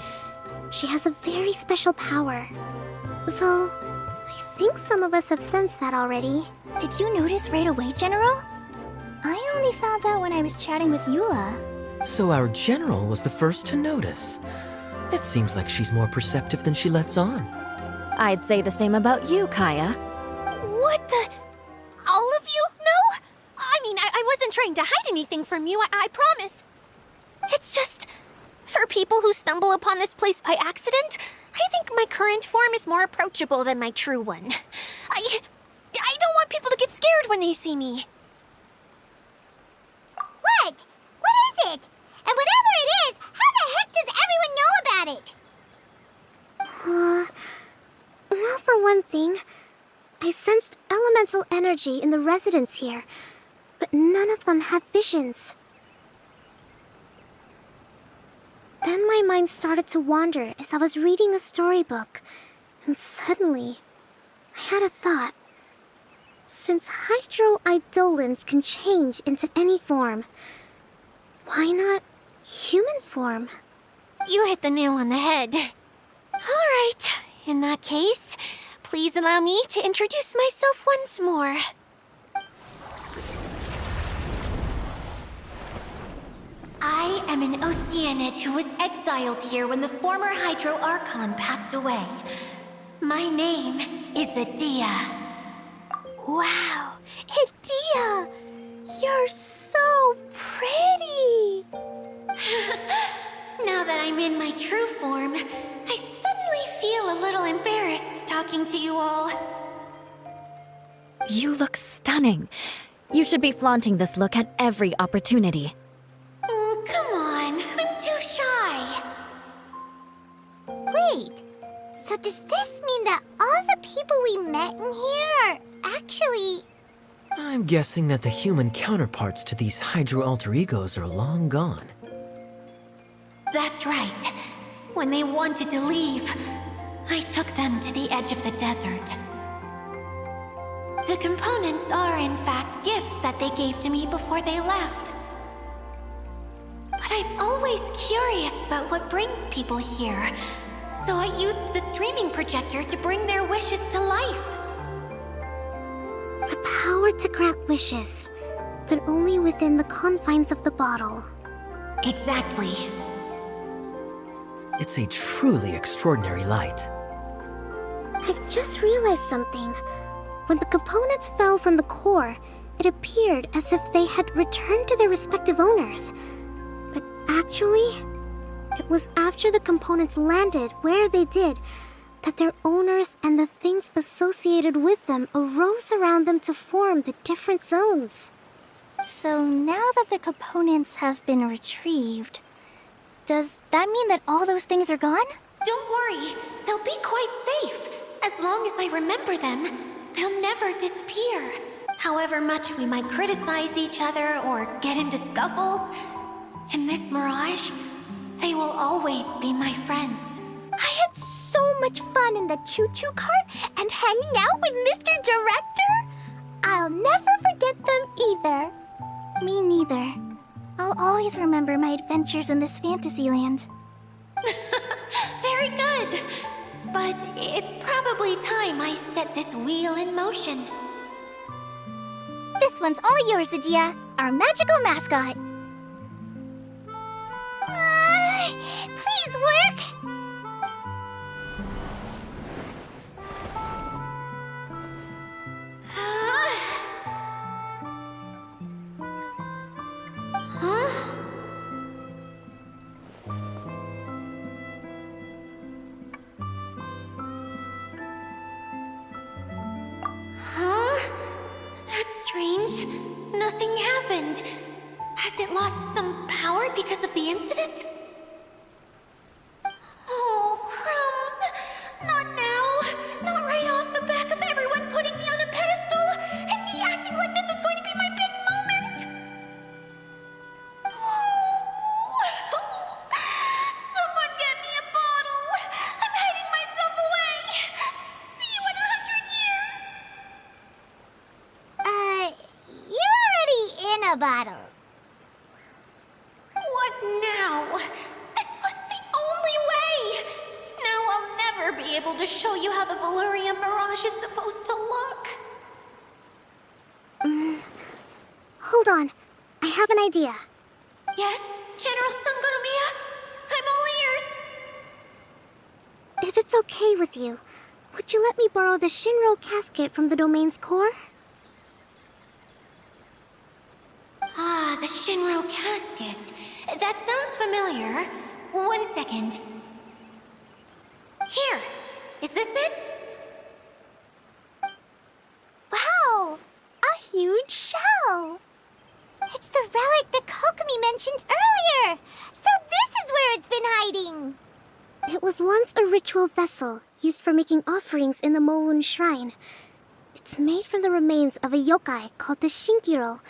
She has a very special power. Though, I think some of us have sensed that already. Did you notice right away, General? I only found out when I was chatting with Eula. So our general was the first to notice. It seems like she's more perceptive than she lets on. I'd say the same about you, Kaya. What the? All of you? No? I mean, I wasn't trying to hide anything from you, I promise. It's just, for people who stumble upon this place by accident, I think my current form is more approachable than my true one. I don't want people to get scared when they see me. What? What is it? And whatever it is, how the heck does everyone know about it? Well, for one thing, I sensed elemental energy in the residents here, but none of them have visions. Then my mind started to wander as I was reading a storybook, and suddenly, I had a thought. Since hydroidolins can change into any form, why not human form? You hit the nail on the head. All right, in that case, please allow me to introduce myself once more. I am an Oceanid who was exiled here when the former Hydro Archon passed away. My name is Adia. Wow, Adia! You're so pretty! Now that I'm in my true form, I suddenly feel a little embarrassed talking to you all. You look stunning. You should be flaunting this look at every opportunity. Oh, come on, I'm too shy. Wait, so does this mean that all the people we met in here are actually... I'm guessing that the human counterparts to these Hydro alter egos are long gone. That's right. When they wanted to leave, I took them to the edge of the desert. The components are, in fact, gifts that they gave to me before they left. But I'm always curious about what brings people here, so I used the streaming projector to bring their wishes to life. The power to grant wishes, but only within the confines of the bottle. Exactly. It's a truly extraordinary light. I've just realized something. When the components fell from the core, it appeared as if they had returned to their respective owners. But actually, it was after the components landed where they did that their owners and the things associated with them arose around them to form the different zones. So now that the components have been retrieved, does that mean that all those things are gone? Don't worry, they'll be quite safe. As long as I remember them, they'll never disappear. However much we might criticize each other or get into scuffles, in this mirage, they will always be my friends. I had so much fun in the choo-choo cart and hanging out with Mr. Director. I'll never forget them either. Me neither. I'll always remember my adventures in this fantasy land. Very good. But it's probably time I set this wheel in motion. This one's all yours, Adia, our magical mascot. Please work! That's strange. Nothing happened. Has it lost some power because of the incident? Oh, crumbs! Not now! Not right off the back of everyone putting me on a pedestal and me acting like this is going to be my big moment! Someone get me a bottle! I'm hiding myself away! See you in 100 years! You're already in a bottle. What now? This was the only way! Now I'll never be able to show you how the Valurian Mirage is supposed to look. Hold on. I have an idea. Yes, General Sangonomiya? I'm all ears. If it's okay with you, would you let me borrow the Shinro casket from the domain's core? Ah, the Shinro casket. That sounds familiar. 1 second. Here. Is this it? Wow! A huge shell! It's the relic that Kokomi mentioned earlier! So this is where it's been hiding! It was once a ritual vessel used for making offerings in the Moun Shrine. It's made from the remains of a yokai called the Shinkiro,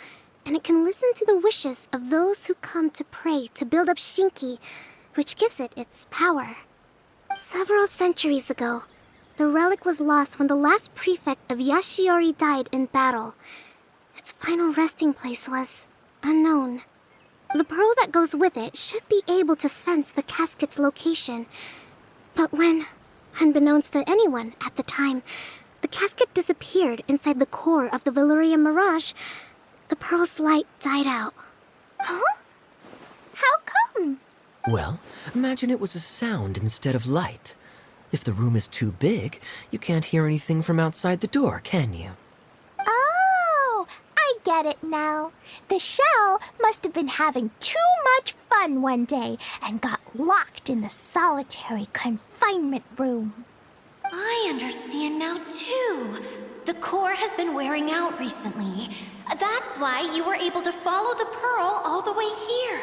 and it can listen to the wishes of those who come to pray to build up Shinki, which gives it its power. Several centuries ago, the relic was lost when the last prefect of Yashiori died in battle. Its final resting place was unknown. The pearl that goes with it should be able to sense the casket's location. But when, unbeknownst to anyone at the time, the casket disappeared inside the core of the Valurian Mirage, the pearl's light died out. Huh? How come? Well, imagine it was a sound instead of light. If the room is too big, you can't hear anything from outside the door, can you? Oh, I get it now. The shell must have been having too much fun one day and got locked in the solitary confinement room. I understand now, too. The core has been wearing out recently. That's why you were able to follow the pearl all the way here.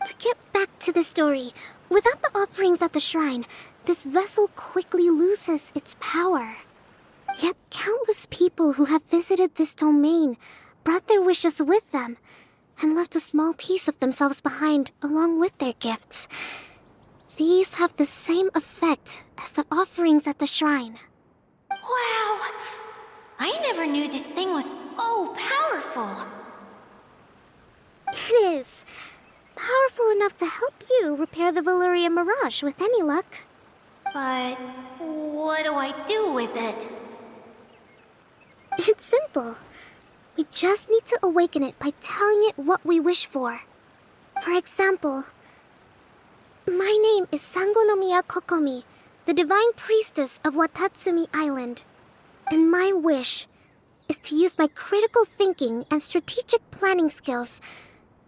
To get back to the story, without the offerings at the shrine, this vessel quickly loses its power. Yet countless people who have visited this domain brought their wishes with them and left a small piece of themselves behind along with their gifts. These have the same effect as the offerings at the shrine. Wow! I never knew this thing was so powerful. It is. Powerful enough to help you repair the Valurian Mirage with any luck. But what do I do with it? It's simple. We just need to awaken it by telling it what we wish for. For example, my name is Sangonomiya Kokomi, the divine priestess of Watatsumi Island. And my wish is to use my critical thinking and strategic planning skills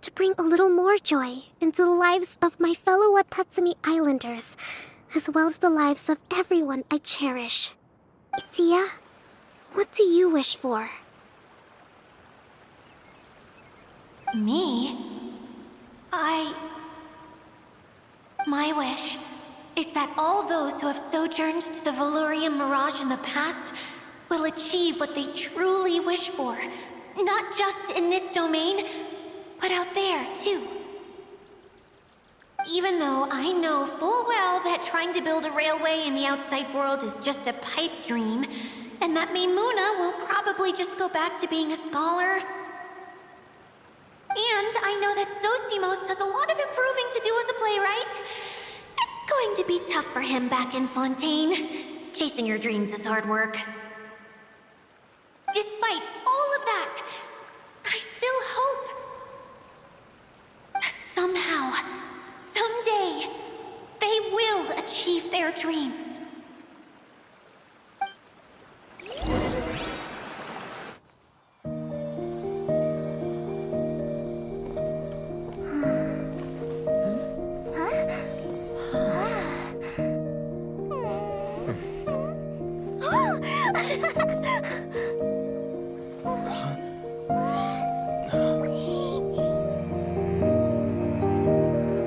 to bring a little more joy into the lives of my fellow Watatsumi Islanders, as well as the lives of everyone I cherish. Itia, what do you wish for? Me? My wish is that all those who have sojourned to the Valurian Mirage in the past will achieve what they truly wish for. Not just in this domain, but out there, too. Even though I know full well that trying to build a railway in the outside world is just a pipe dream, and that Mimuna will probably just go back to being a scholar. And I know that Zosimos has a lot of improving to do as a playwright. It's going to be tough for him back in Fontaine. Chasing your dreams is hard work. Despite all of that, Somehow, someday, they will achieve their dreams.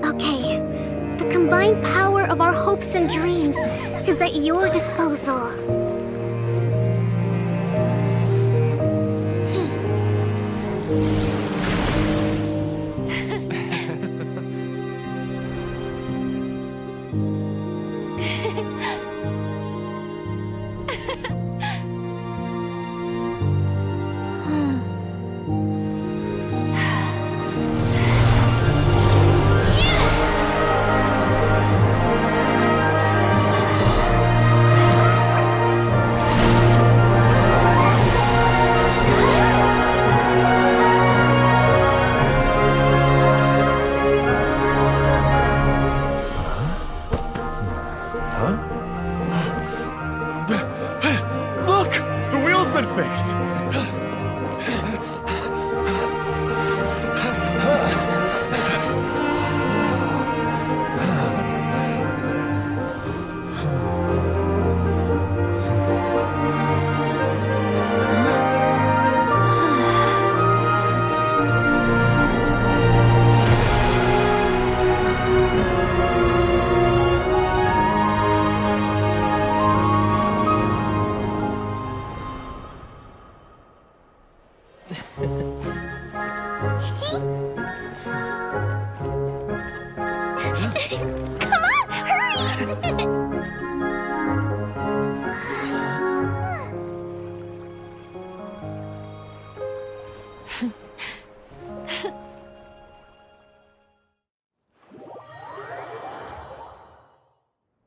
Okay, the combined power of our hopes and dreams is at your disposal. Look! The wheel's been fixed! Come on, hurry!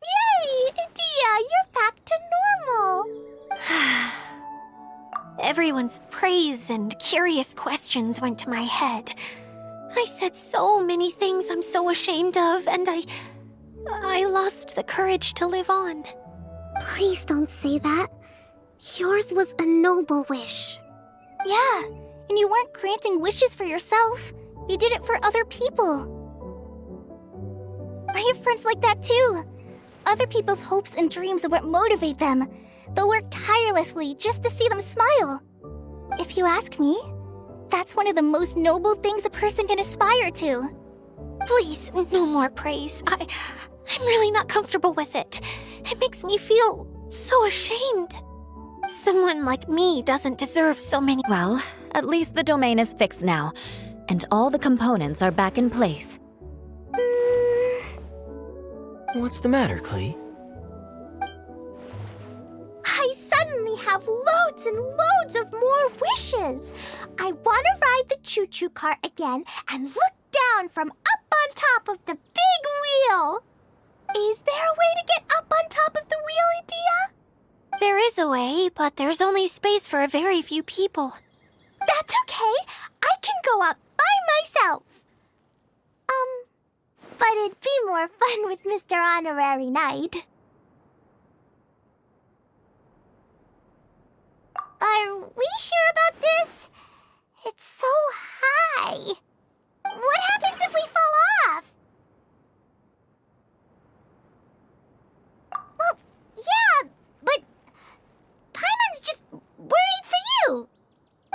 Yay! Dia, you're back to normal! Everyone's praise and curious questions went to my head. I said so many things I'm so ashamed of, and I lost the courage to live on. Please don't say that. Yours was a noble wish. Yeah, and you weren't granting wishes for yourself. You did it for other people. I have friends like that too. Other people's hopes and dreams are what motivate them. They'll work tirelessly just to see them smile. If you ask me, that's one of the most noble things a person can aspire to. Please, no more praise. I'm really not comfortable with it. It makes me feel so ashamed. Someone like me doesn't deserve so many. Well, at least the domain is fixed now, and all the components are back in place. What's the matter, Klee? I suddenly have loads and loads of more wishes. I want to ride the choo-choo cart again and look down from up on top of the big wheel. Is there a way to get up on top of the wheel, Idia? There is a way, but there's only space for a very few people. That's okay. I can go up by myself. But it'd be more fun with Mr. Honorary Knight. Are we sure about this? It's so high. What happens if we fall off? Well, yeah, but Paimon's just worried for you.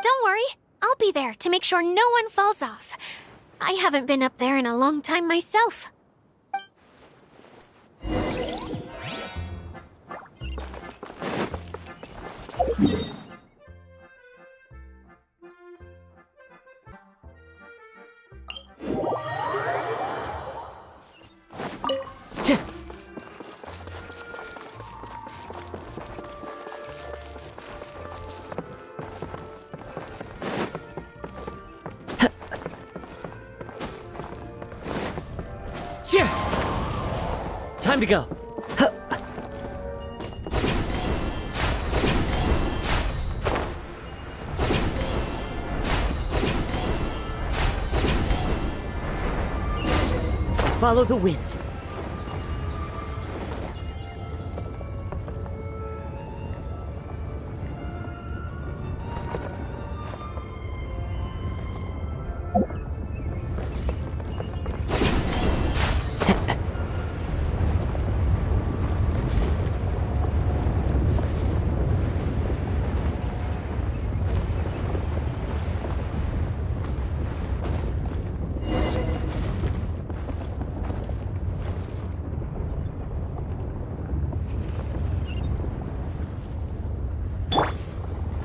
Don't worry, I'll be there to make sure no one falls off. I haven't been up there in a long time myself. Time to go. Follow the wind.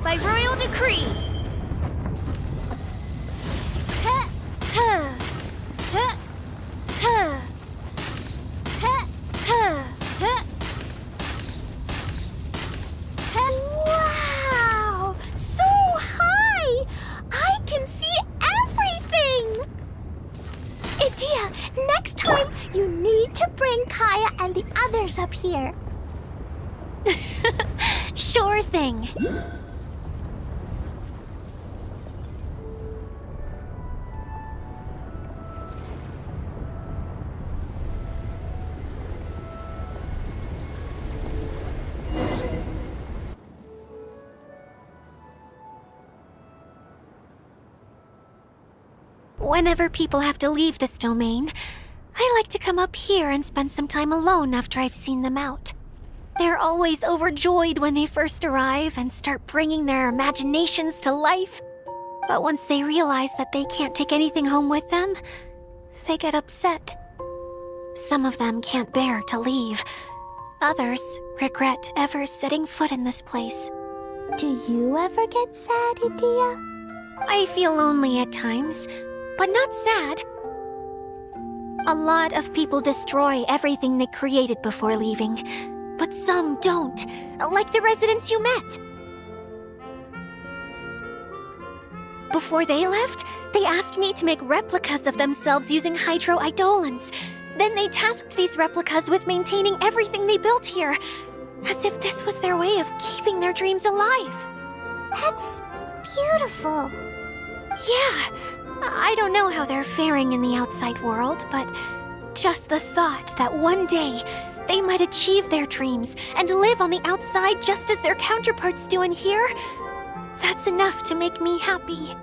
By royal decree. Wow! So high! I can see everything! Idia, next time you need to bring Kaya and the others up here. Sure thing. Whenever people have to leave this domain, I like to come up here and spend some time alone after I've seen them out. They're always overjoyed when they first arrive and start bringing their imaginations to life. But once they realize that they can't take anything home with them, they get upset. Some of them can't bear to leave. Others regret ever setting foot in this place. Do you ever get sad, Idia? I feel lonely at times, but not sad. A lot of people destroy everything they created before leaving, but some don't, like the residents you met. Before they left, they asked me to make replicas of themselves using hydroidolons. Then they tasked these replicas with maintaining everything they built here, as if this was their way of keeping their dreams alive. That's beautiful. Yeah, I don't know how they're faring in the outside world, but just the thought that one day they might achieve their dreams and live on the outside just as their counterparts do in here, that's enough to make me happy.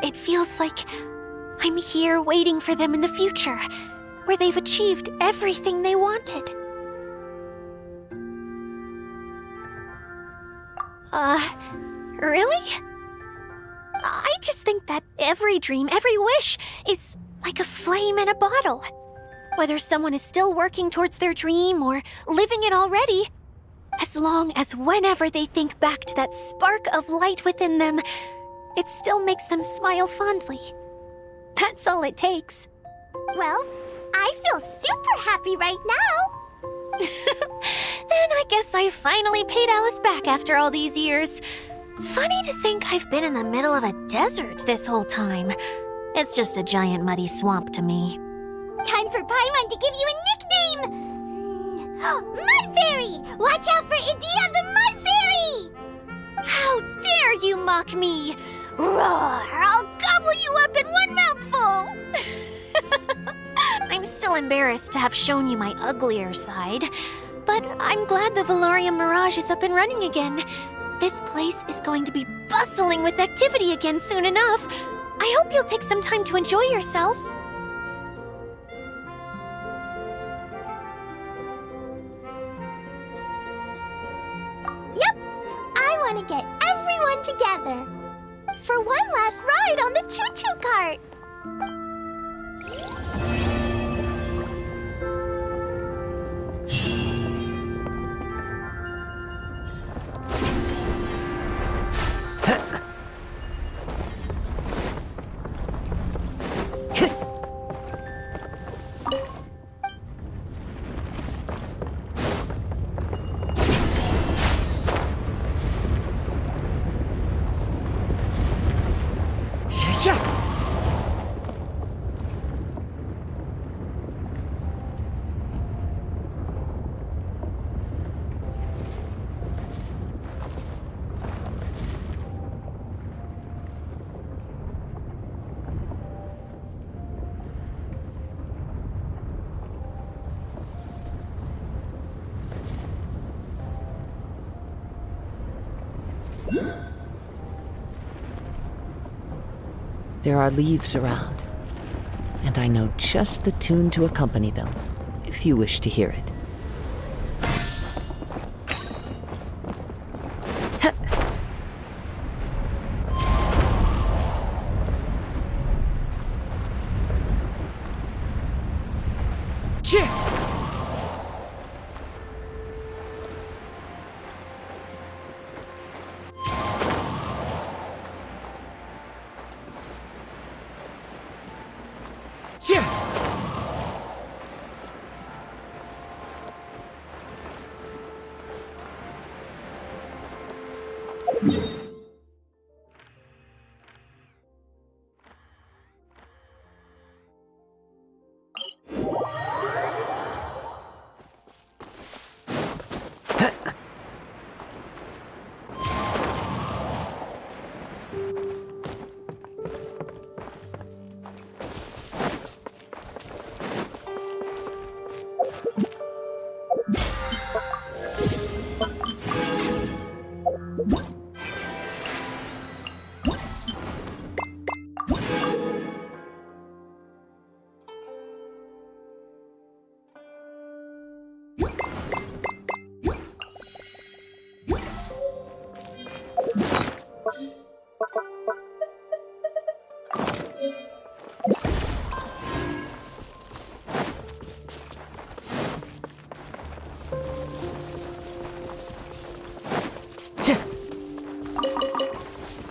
It feels like I'm here waiting for them in the future, where they've achieved everything they wanted. Really? I just think that every dream, every wish, is like a flame in a bottle. Whether someone is still working towards their dream or living it already, as long as whenever they think back to that spark of light within them, it still makes them smile fondly. That's all it takes. Well, I feel super happy right now. Then I guess I finally paid Alice back after all these years. Funny to think I've been in the middle of a desert this whole time. It's just a giant muddy swamp to me. Time for Paimon to give you a nickname! Mud Fairy! Watch out for Idia the Mud Fairy! How dare you mock me! Roar! I'll gobble you up in one mouthful! I'm still embarrassed to have shown you my uglier side, but I'm glad the Valorium Mirage is up and running again. This place is going to be bustling with activity again soon enough. I hope you'll take some time to enjoy yourselves. Yep, I want to get everyone together for one last ride on the choo-choo cart. There are leaves around, and I know just the tune to accompany them, if you wish to hear it.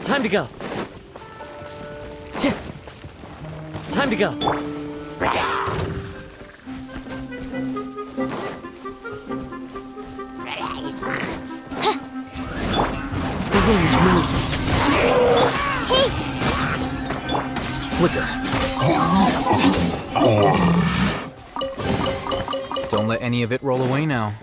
Time to go. Time to go. The wind knows me. Flicker. Don't let any of it roll away now.